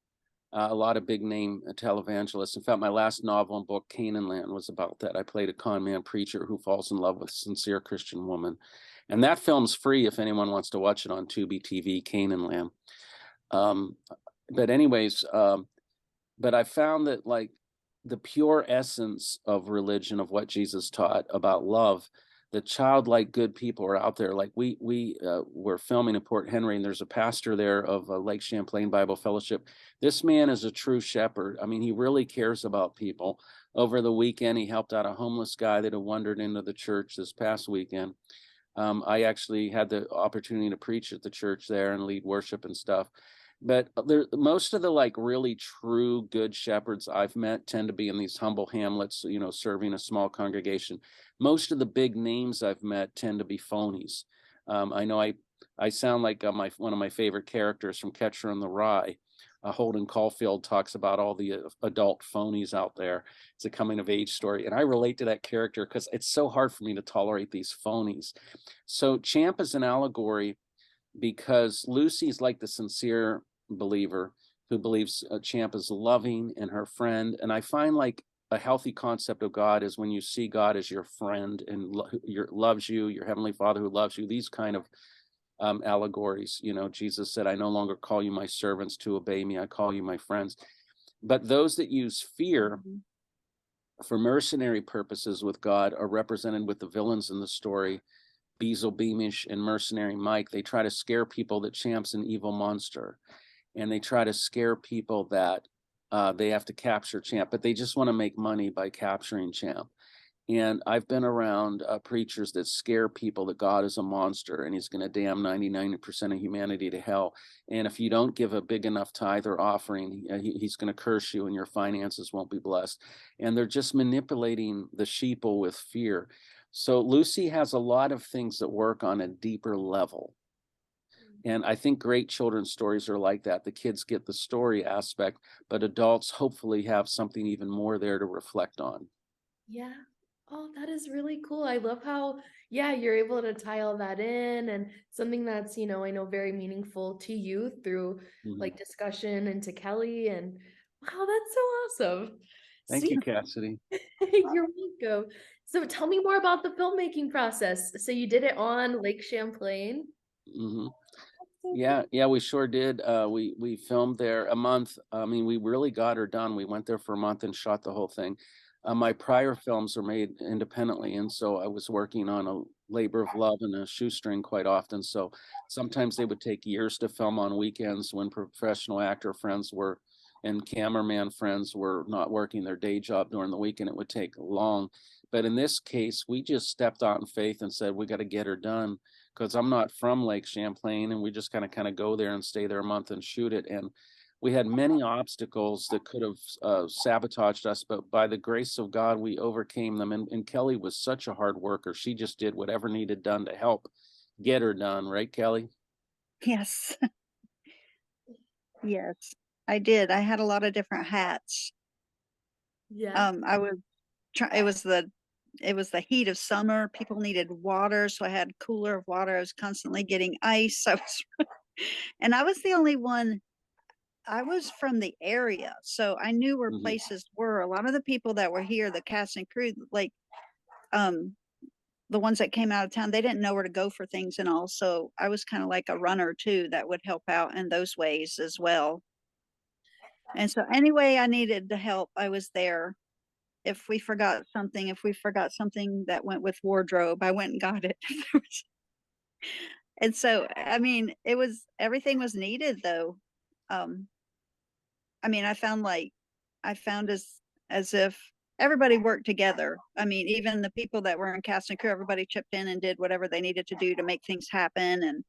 A lot of big name televangelists. In fact, my last novel and book, Canaan Land, was about that. I played a con man preacher who falls in love with a sincere Christian woman. And that film's free if anyone wants to watch it on Tubi TV, Canaan Land. But anyways, but I found that, like, the pure essence of religion, of what Jesus taught about love, the childlike good people are out there. Like we were filming in Port Henry, and there's a pastor there of Lake Champlain Bible Fellowship. This man is a true shepherd. I mean, he really cares about people. Over the weekend, he helped out a homeless guy that had wandered into the church this past weekend. I actually had the opportunity to preach at the church there and lead worship and stuff. But most of the like really true good shepherds I've met tend to be in these humble hamlets, you know, serving a small congregation. Most of the big names I've met tend to be phonies. I know I sound like one of my favorite characters from Catcher in the Rye. Holden Caulfield talks about all the adult phonies out there. It's a coming of age story. And I relate to that character because it's so hard for me to tolerate these phonies. So Champ is an allegory because Lucy's like the sincere believer who believes Champ is loving and her friend. And I find like a healthy concept of God is when you see God as your friend and loves you, your heavenly Father who loves you. These kind of allegories, you know, Jesus said, I no longer call you my servants to obey me, I call you my friends. But those that use fear for mercenary purposes with God are represented with the villains in the story, Beazle Beamish and Mercenary Mike. They try to scare people that Champ's an evil monster, and they try to scare people that they have to capture Champ, but they just want to make money by capturing Champ. And I've been around preachers that scare people that God is a monster and he's going to damn 99% of humanity to hell. And if you don't give a big enough tithe or offering, he's going to curse you and your finances won't be blessed. And they're just manipulating the sheeple with fear. So Lucy has a lot of things that work on a deeper level. And I think great children's stories are like that. The kids get the story aspect, but adults hopefully have something even more there to reflect on. Yeah. Oh, that is really cool. I love how, yeah, you're able to tie all that in, and something that's, you know, I know very meaningful to you through like discussion, and to Kelly, and wow, that's so awesome. Thank you, Cassidy. You're welcome. So tell me more about the filmmaking process. So you did it on Lake Champlain? Yeah, we sure did. We filmed there a month. I mean, we really got her done. We went there for a month and shot the whole thing. My prior films are made independently, and so I was working on a labor of love and a shoestring quite often. So sometimes they would take years to film on weekends when professional actor friends were and cameraman friends were not working their day job during the weekend. It would take long. But in this case, we just stepped out in faith and said, we got to get her done, because I'm not from Lake Champlain, and we just kind of go there and stay there a month and shoot it. And we had many obstacles that could have sabotaged us, but by the grace of God, we overcame them. And Kelly was such a hard worker. She just did whatever needed done to help get her done. Right, Kelly? Yes. Yes, I did. I had a lot of different hats. Yeah. I was it was the heat of summer. People needed water, so I had a cooler of water. I was constantly getting ice. And I was the only one. I was from the area, so I knew where places were. A lot of the people that were here, the cast and crew, like the ones that came out of town, they didn't know where to go for things and all. So I was kind of like a runner too, that would help out in those ways as well. And so anyway, I needed the help, I was there. If we forgot something that went with wardrobe, I went and got it. And so, I mean, everything was needed though. I mean, I found as if everybody worked together. I mean, even the people that were in cast and crew, everybody chipped in and did whatever they needed to do to make things happen. And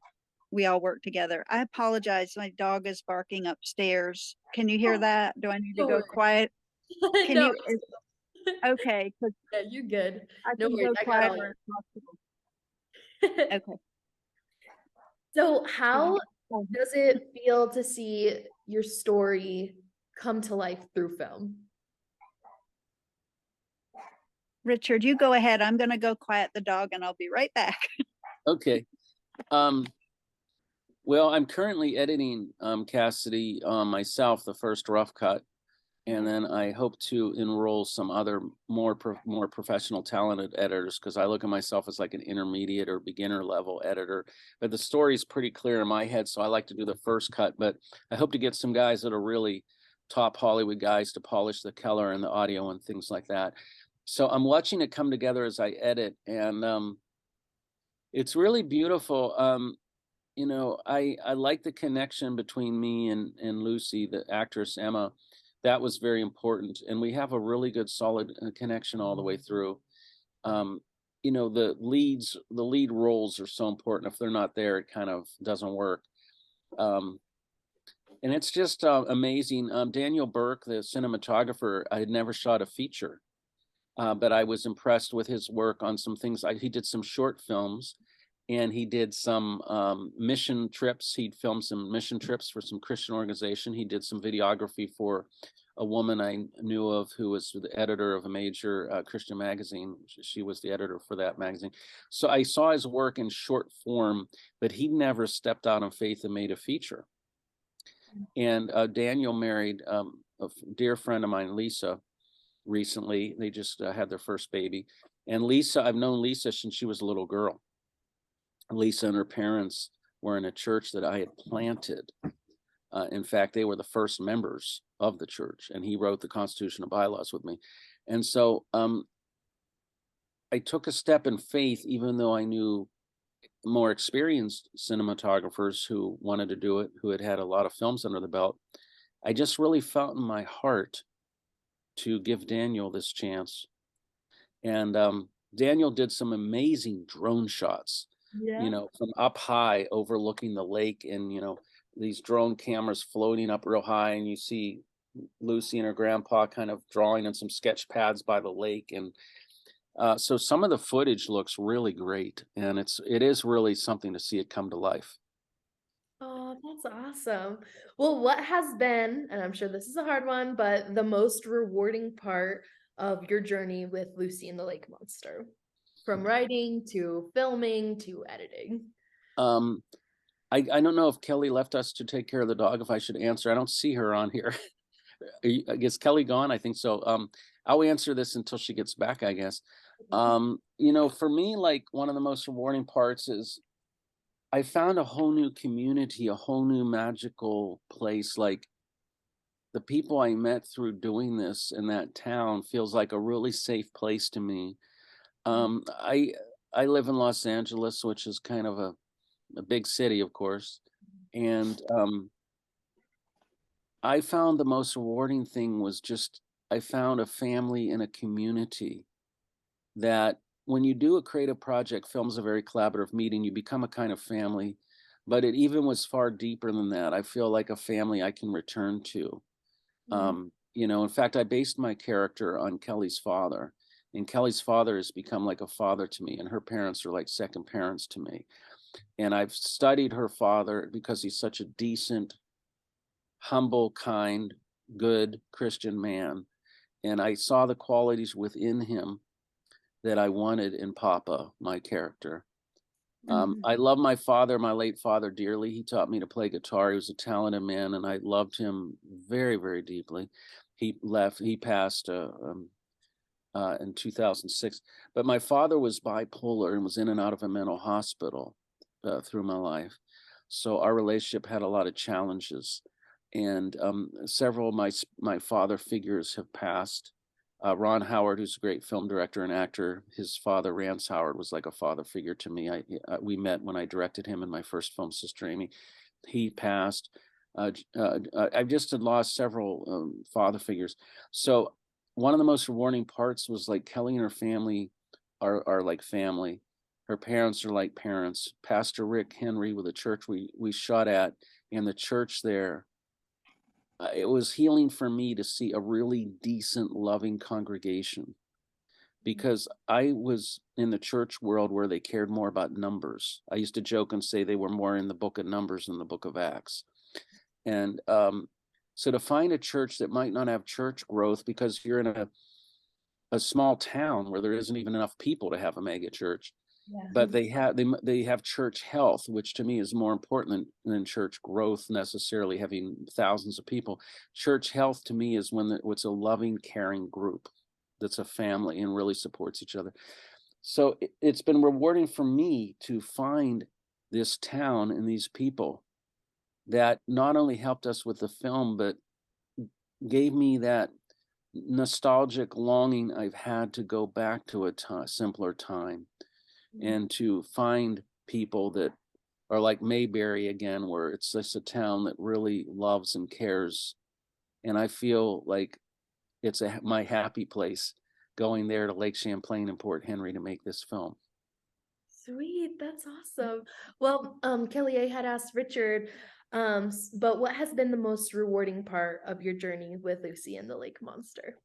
we all worked together. I apologize. My dog is barking upstairs. Can you hear that? Do I need to go quiet? Can No, you? Okay. yeah, you're good. I No can worries. go I got all quieter you. Okay. So how does it feel to see your story come to life through film? Richard, you go ahead. I'm going to go quiet the dog and I'll be right back. Okay. Well, I'm currently editing Cassidy myself, the first rough cut. And then I hope to enroll some other more professional talented editors, because I look at myself as like an intermediate or beginner level editor. But the story's pretty clear in my head, so I like to do the first cut. But I hope to get some guys that are really top Hollywood guys to polish the color and the audio and things like that. So I'm watching it come together as I edit. And It's really beautiful. You know, I like the connection between me and Lucy, the actress Emma. That was very important, and we have a really good, solid connection all the way through. Um, you know, the lead roles are so important. If they're not there, it kind of doesn't work. And it's just amazing. Daniel Burke, the cinematographer, I had never shot a feature, but I was impressed with his work on some things. He did some short films, and he did some mission trips. He'd filmed some mission trips for some Christian organization. He did some videography for a woman I knew of who was the editor of a major Christian magazine. She was the editor for that magazine. So I saw his work in short form, but he never stepped out on faith and made a feature. And Daniel married a dear friend of mine, Lisa, recently. They just had their first baby. And Lisa, I've known Lisa since she was a little girl. Lisa and her parents were in a church that I had planted. In fact, they were the first members of the church, and he wrote the Constitution and bylaws with me. And so I took a step in faith, even though I knew more experienced cinematographers who wanted to do it, who had had a lot of films under the belt. I just really felt in my heart to give Daniel this chance. And Daniel did some amazing drone shots, you know, from up high overlooking the lake, and, you know, these drone cameras floating up real high, and you see Lucy and her grandpa kind of drawing on some sketch pads by the lake. And so some of the footage looks really great, and it is really something to see it come to life. Oh, that's awesome. Well, what has been, and I'm sure this is a hard one, but the most rewarding part of your journey with Lucy and the Lake Monster, from writing to filming to editing? I don't know if Kelly left us to take care of the dog, if I should answer. I don't see her on here. I guess Kelly gone? I think so. I'll answer this until she gets back, I guess. You know, for me, like, one of the most rewarding parts is I found a whole new community, a whole new magical place. Like, the people I met through doing this in that town feels like a really safe place to me. I live in Los Angeles, which is kind of a big city, of course. And I found the most rewarding thing was just, I found a family and a community that when you do a creative project, film's a very collaborative meeting, you become a kind of family, but it even was far deeper than that. I feel like a family I can return to. You know, in fact, I based my character on Kelly's father, and Kelly's father has become like a father to me, and her parents are like second parents to me. And I've studied her father because he's such a decent, humble, kind, good Christian man. And I saw the qualities within him that I wanted in Papa, my character. I love my father, my late father, dearly. He taught me to play guitar. He was a talented man, and I loved him very, very deeply. He passed in 2006. But my father was bipolar and was in and out of a mental hospital through my life. So our relationship had a lot of challenges. And several of my father figures have passed. Ron Howard, who's a great film director and actor, his father, Rance Howard, was like a father figure to me. We met when I directed him in my first film, Sister Amy. He passed. I've just had lost several father figures. So one of the most rewarding parts was, like, Kelly and her family are like family. Her parents are like parents. Pastor Rick Henry, with a church we shot at, and the church there, it was healing for me to see a really decent, loving congregation, because I was in the church world where they cared more about numbers. I used to joke and say they were more in the book of Numbers than the book of Acts. And so to find a church that might not have church growth because you're in a small town where there isn't even enough people to have a mega church, but they have church health, which to me is more important than church growth necessarily, having thousands of people. Church health to me is when it's a loving, caring group that's a family and really supports each other. So it's been rewarding for me to find this town and these people that not only helped us with the film, but gave me that nostalgic longing I've had to go back to a simpler time, and to find people that are like Mayberry again, where it's just a town that really loves and cares. And I feel like it's my happy place going there to Lake Champlain and Port Henry to make this film. Sweet, that's awesome. Well, Kelly, I had asked Richard, but what has been the most rewarding part of your journey with Lucy and the Lake Monster?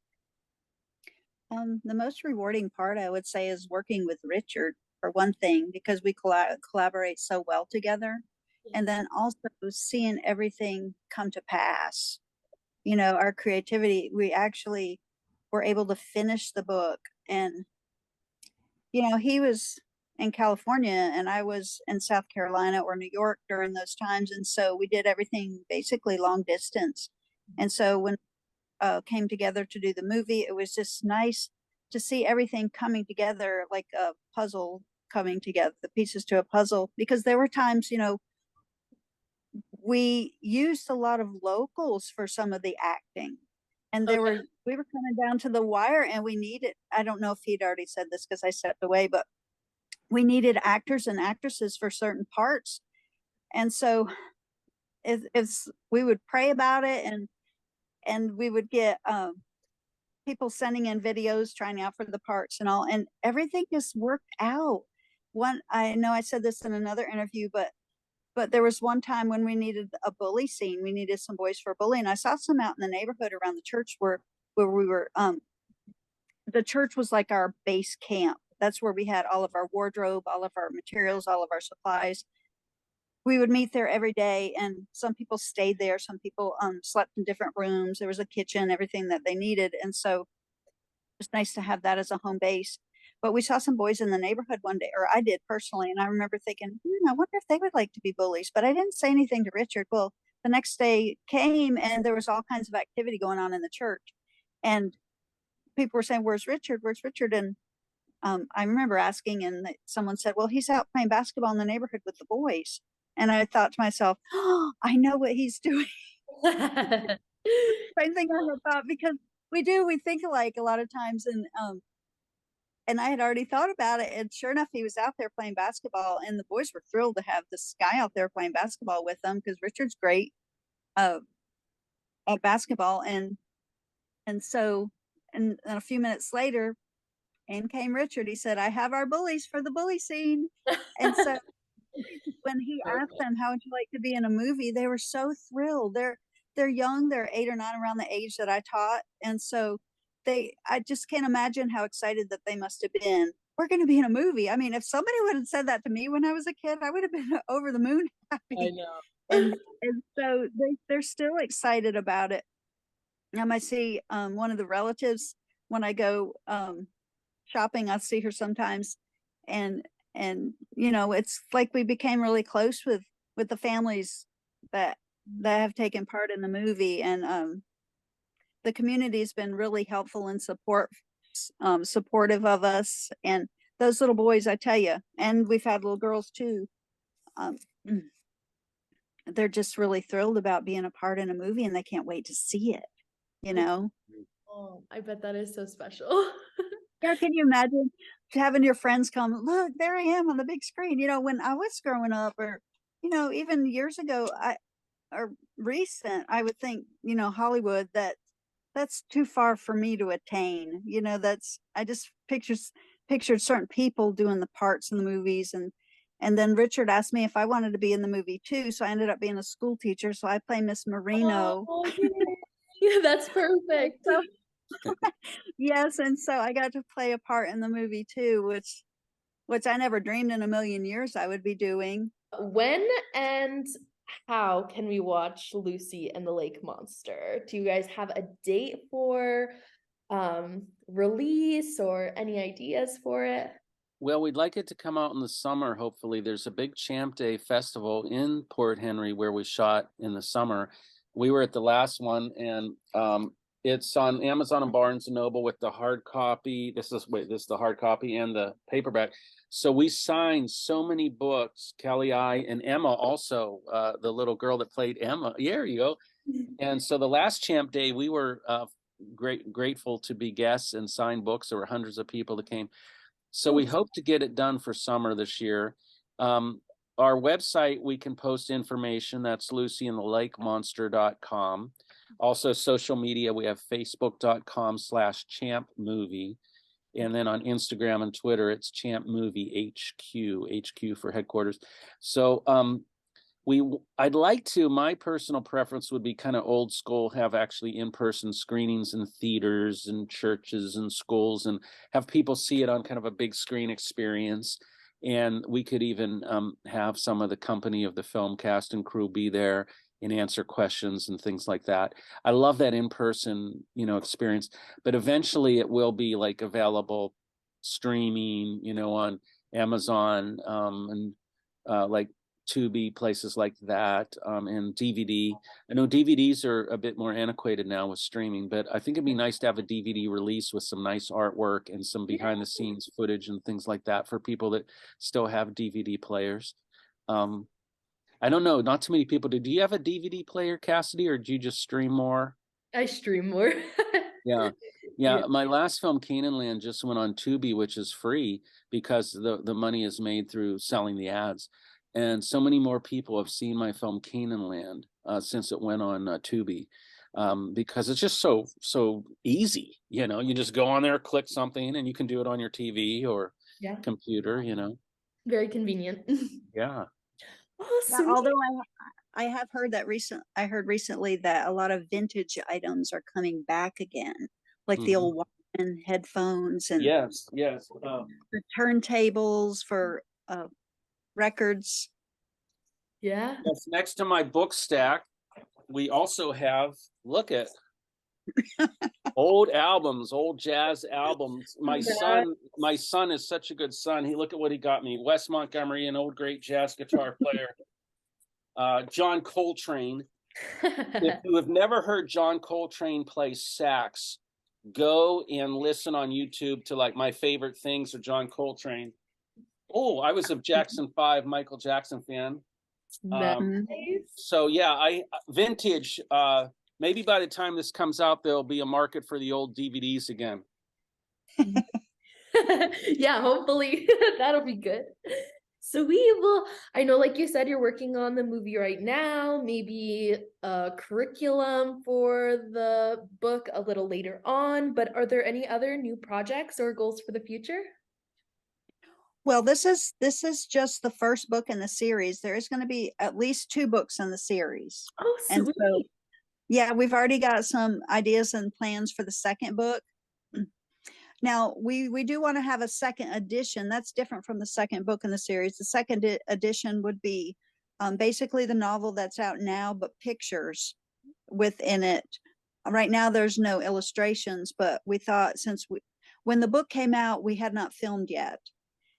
The most rewarding part, I would say, is working with Richard for one thing, because we collaborate so well together. And then also seeing everything come to pass. You know, our creativity, we actually were able to finish the book. And, you know, he was in California and I was in South Carolina or New York during those times. And so we did everything basically long distance. And so when came together to do the movie, it was just nice to see everything coming together like a puzzle coming together, the pieces to a puzzle, because there were times, you know, we used a lot of locals for some of the acting, and we were kind of down to the wire, and we needed, I don't know if he'd already said this because I stepped away, but we needed actors and actresses for certain parts. And so it's we would pray about it, and we would get people sending in videos trying out for the parts and all, and everything just worked out. I know I said this in another interview, but there was one time when we needed a bully scene. We needed some boys for a bully, and I saw some out in the neighborhood around the church where we were. The church was like our base camp. That's where we had all of our wardrobe, all of our materials, all of our supplies. We would meet there every day, and some people stayed there. Some people slept in different rooms. There was a kitchen, everything that they needed, and so it was nice to have that as a home base. But we saw some boys in the neighborhood one day, or I did personally, and I remember thinking, I wonder if they would like to be bullies. But I didn't say anything to Richard. Well, the next day came, and there was all kinds of activity going on in the church, and people were saying, "Where's Richard? Where's Richard?" And I remember asking, and someone said, "Well, he's out playing basketball in the neighborhood with the boys." And I thought to myself, "Oh, I know what he's doing." Same thing I had thought, because we think alike a lot of times, and I had already thought about it, and sure enough, he was out there playing basketball, and the boys were thrilled to have this guy out there playing basketball with them, because Richard's great at basketball, and so, and a few minutes later, in came Richard. He said, "I have our bullies for the bully scene," and so when he asked them, "How would you like to be in a movie?" they were so thrilled. They're young, they're 8 or 9, around the age that I taught, and so I just can't imagine how excited that they must have been. We're going to be in a movie. I mean, if somebody would have said that to me when I was a kid, I would have been over the moon happy. I know. and so they're still excited about it. I see one of the relatives when I go shopping. I see her sometimes, and you know, it's like we became really close with the families that have taken part in the movie, and the community has been really helpful and supportive of us. And those little boys, I tell you, and we've had little girls too. They're just really thrilled about being a part in a movie, and they can't wait to see it. You know. Oh, I bet that is so special. Yeah, can you imagine having your friends come, "Look, there I am on the big screen." You know, when I was growing up, or, you know, even years ago, or recent, I would think, you know, Hollywood, that's too far for me to attain. You know, I just pictured certain people doing the parts in the movies, and then Richard asked me if I wanted to be in the movie too. So I ended up being a school teacher. So I play Miss Marino. Oh, yeah, that's perfect. So, yes, and so I got to play a part in the movie too, which I never dreamed in a million years I would be doing. When and how can we watch Lucy and the Lake Monster? Do you guys have a date for release, or any ideas for it? Well, we'd like it to come out in the summer, hopefully. There's a big Champ Day festival in Port Henry where we shot in the summer. We were at the last one, and it's on Amazon and Barnes & Noble with the hard copy. This is the hard copy and the paperback. So we signed so many books, Kelly, I, and Emma also, the little girl that played Emma. Yeah, there you go. And so the last Champ Day, we were grateful to be guests and sign books. There were hundreds of people that came. So we hope to get it done for summer this year. Our website, we can post information. That's lucyandthelakemonster.com. Also, social media, we have facebook.com/champmovie. And then on Instagram and Twitter, it's Champ Movie HQ for headquarters. So I'd like to, my personal preference would be kind of old school, have actually in-person screenings in theaters and churches and schools, and have people see it on kind of a big screen experience. And we could even have some of the company of the film cast and crew be there and answer questions and things like that. I love that in-person, experience, but eventually it will be like available streaming, on Amazon and like Tubi, places like that, and DVD. I know DVDs are a bit more antiquated now with streaming, but I think it'd be nice to have a DVD release with some nice artwork and some behind the scenes footage and things like that for people that still have DVD players. I don't know, not too many people do. Do you have a DVD player, Cassidy, or do you just stream more? I stream more. Yeah. Yeah, my last film, Canaanland, just went on Tubi, which is free because the money is made through selling the ads. And so many more people have seen my film Canaanland since it went on Tubi, because it's just so easy. You just go on there, click something, and you can do it on your TV or computer. Very convenient. Yeah. Yeah, although I have heard that I heard recently that a lot of vintage items are coming back again, like the old Walkman headphones and yes, the turntables for records. Yeah. Yes, next to my book stack, we also have, look at old albums, old jazz albums. My son is such a good son. Look at what he got me. Wes Montgomery, an old great jazz guitar player. John Coltrane. If you have never heard John Coltrane play sax, go and listen on YouTube to like my favorite things of John Coltrane. Oh, I was a Jackson 5 Michael Jackson fan. Nice. So yeah, vintage. Maybe by the time this comes out, there'll be a market for the old DVDs again. Yeah, hopefully that'll be good. So I know, like you said, you're working on the movie right now, maybe a curriculum for the book a little later on, but are there any other new projects or goals for the future? Well, this is just the first book in the series. There is going to be at least 2 books in the series. Oh, sweet. And so, yeah, we've already got some ideas and plans for the second book. Now, we do want to have a second edition. That's different from the second book in the series. The second edition would be basically the novel that's out now, but pictures within it. Right now, there's no illustrations, but we thought when the book came out, we had not filmed yet.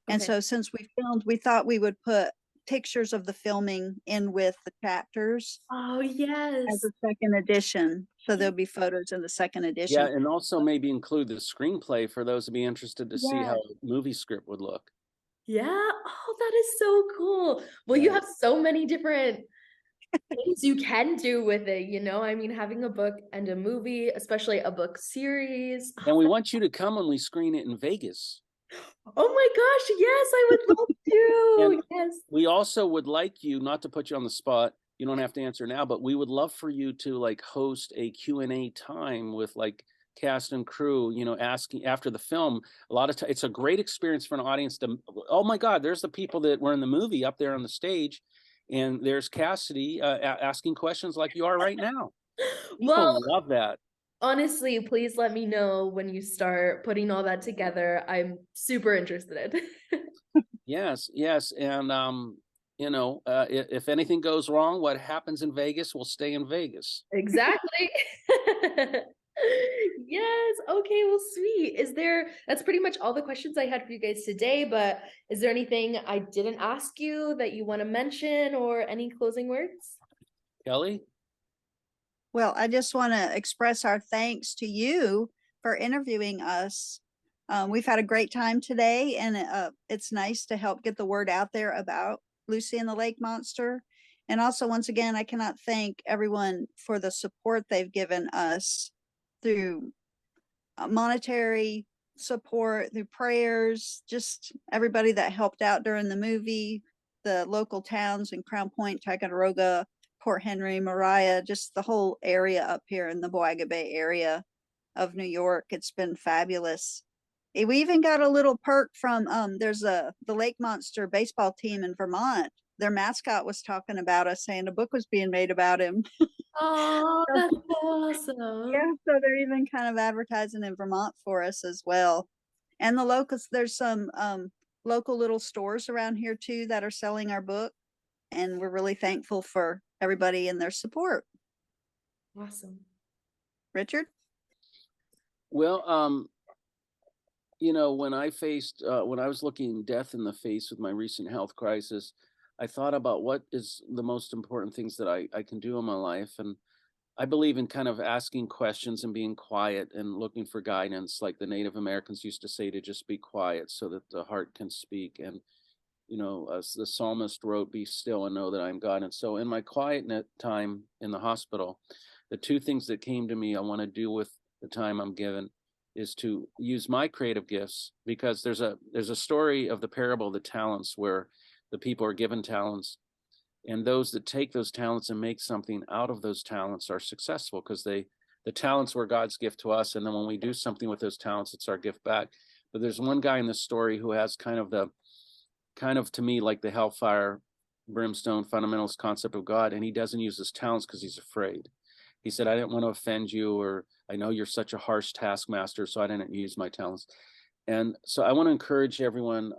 And so since we filmed, we thought we would put pictures of the filming in with the chapters. Oh, yes. As a second edition. So there'll be photos in the second edition. Yeah, and also maybe include the screenplay for those who'd be interested to see how a movie script would look. Yeah. Oh, that is so cool. Well, you have so many different things you can do with it, I mean, having a book and a movie, especially a book series. And we want you to come when we screen it in Vegas. Oh my gosh, yes, I would love to. Yes. We also would like you, not to put you on the spot, you don't have to answer now, but we would love for you to like host a Q&A time with like cast and crew, asking after the film. A lot of times it's a great experience for an audience to, oh my God, there's the people that were in the movie up there on the stage, and there's Cassidy asking questions like you are right now. People love that. Honestly, please let me know when you start putting all that together. I'm super interested. Yes. And, if anything goes wrong, what happens in Vegas will stay in Vegas. Exactly. Yes. Okay. Well, sweet. That's pretty much all the questions I had for you guys today, but is there anything I didn't ask you that you want to mention or any closing words? Kelly? Well, I just want to express our thanks to you for interviewing us. We've had a great time today, and it's nice to help get the word out there about Lucy and the Lake Monster. And also, once again, I cannot thank everyone for the support they've given us through monetary support, through prayers, just everybody that helped out during the movie, the local towns in Crown Point, Ticonderoga, Port Henry, Mariah, just the whole area up here in the Boaga Bay area of New York. It's been fabulous. We even got a little perk from there's the Lake Monster baseball team in Vermont. Their mascot was talking about us, saying a book was being made about him. Oh, that's Yeah, awesome. so they're even kind of advertising in Vermont for us as well. And the locals, there's some local little stores around here too that are selling our book, and we're really thankful for everybody and their support. Awesome. Richard? Well, you know, when I was looking death in the face with my recent health crisis, I thought about what is the most important things that I can do in my life. And I believe in kind of asking questions and being quiet and looking for guidance, like the Native Americans used to say, to just be quiet so that the heart can speak. And, you know, as the psalmist wrote, be still and know that I'm God. And so in my quiet time in the hospital, the two things that came to me I want to do with the time I'm given is to use my creative gifts, because there's a story of the parable of the talents where the people are given talents, and those that take those talents and make something out of those talents are successful, because the talents were God's gift to us, and then when we do something with those talents, it's our gift back. But there's one guy in this story who has kind of to me like the hellfire brimstone fundamentalist concept of God, and he doesn't use his talents because he's afraid. He said, I didn't want to offend you, or I know you're such a harsh taskmaster, so I didn't use my talents. And so I want to encourage everyone.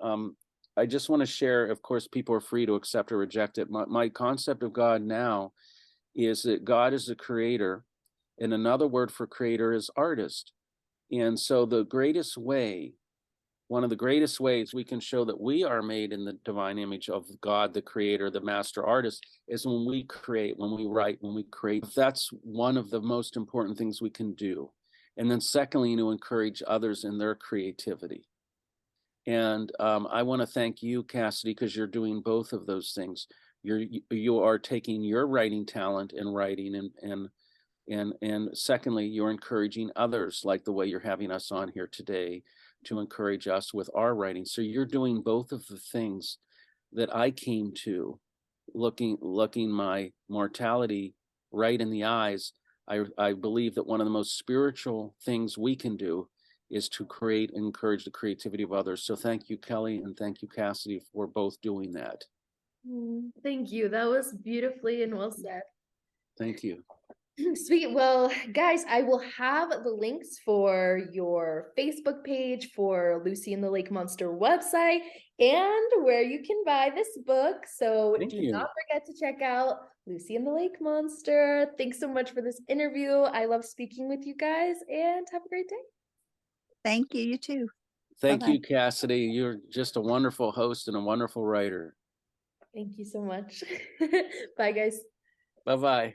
I just want to share, of course, people are free to accept or reject it. My concept of God now is that God is a creator, and another word for creator is artist. And so one of the greatest ways we can show that we are made in the divine image of God, the creator, the master artist, is when we create, when we write, when we create. That's one of the most important things we can do. And then secondly, to encourage others in their creativity. And I want to thank you, Cassidy, because you're doing both of those things. You are taking your writing talent and writing, and secondly, you're encouraging others, like the way you're having us on here today, to encourage us with our writing. So you're doing both of the things that I came to, looking my mortality right in the eyes. I believe that one of the most spiritual things we can do is to create and encourage the creativity of others. So thank you, Kelly, and thank you, Cassidy, for both doing that. Thank you. That was beautifully and well said. Thank you. Sweet. Well, guys, I will have the links for your Facebook page, for Lucy and the Lake Monster website, and where you can buy this book. So do not forget to check out Lucy and the Lake Monster. Thanks so much for this interview. I love speaking with you guys, and have a great day. Thank you. You too. Thank Bye-bye. you, Cassidy. You're just a wonderful host and a wonderful writer. Thank you so much. Bye, guys. Bye-bye.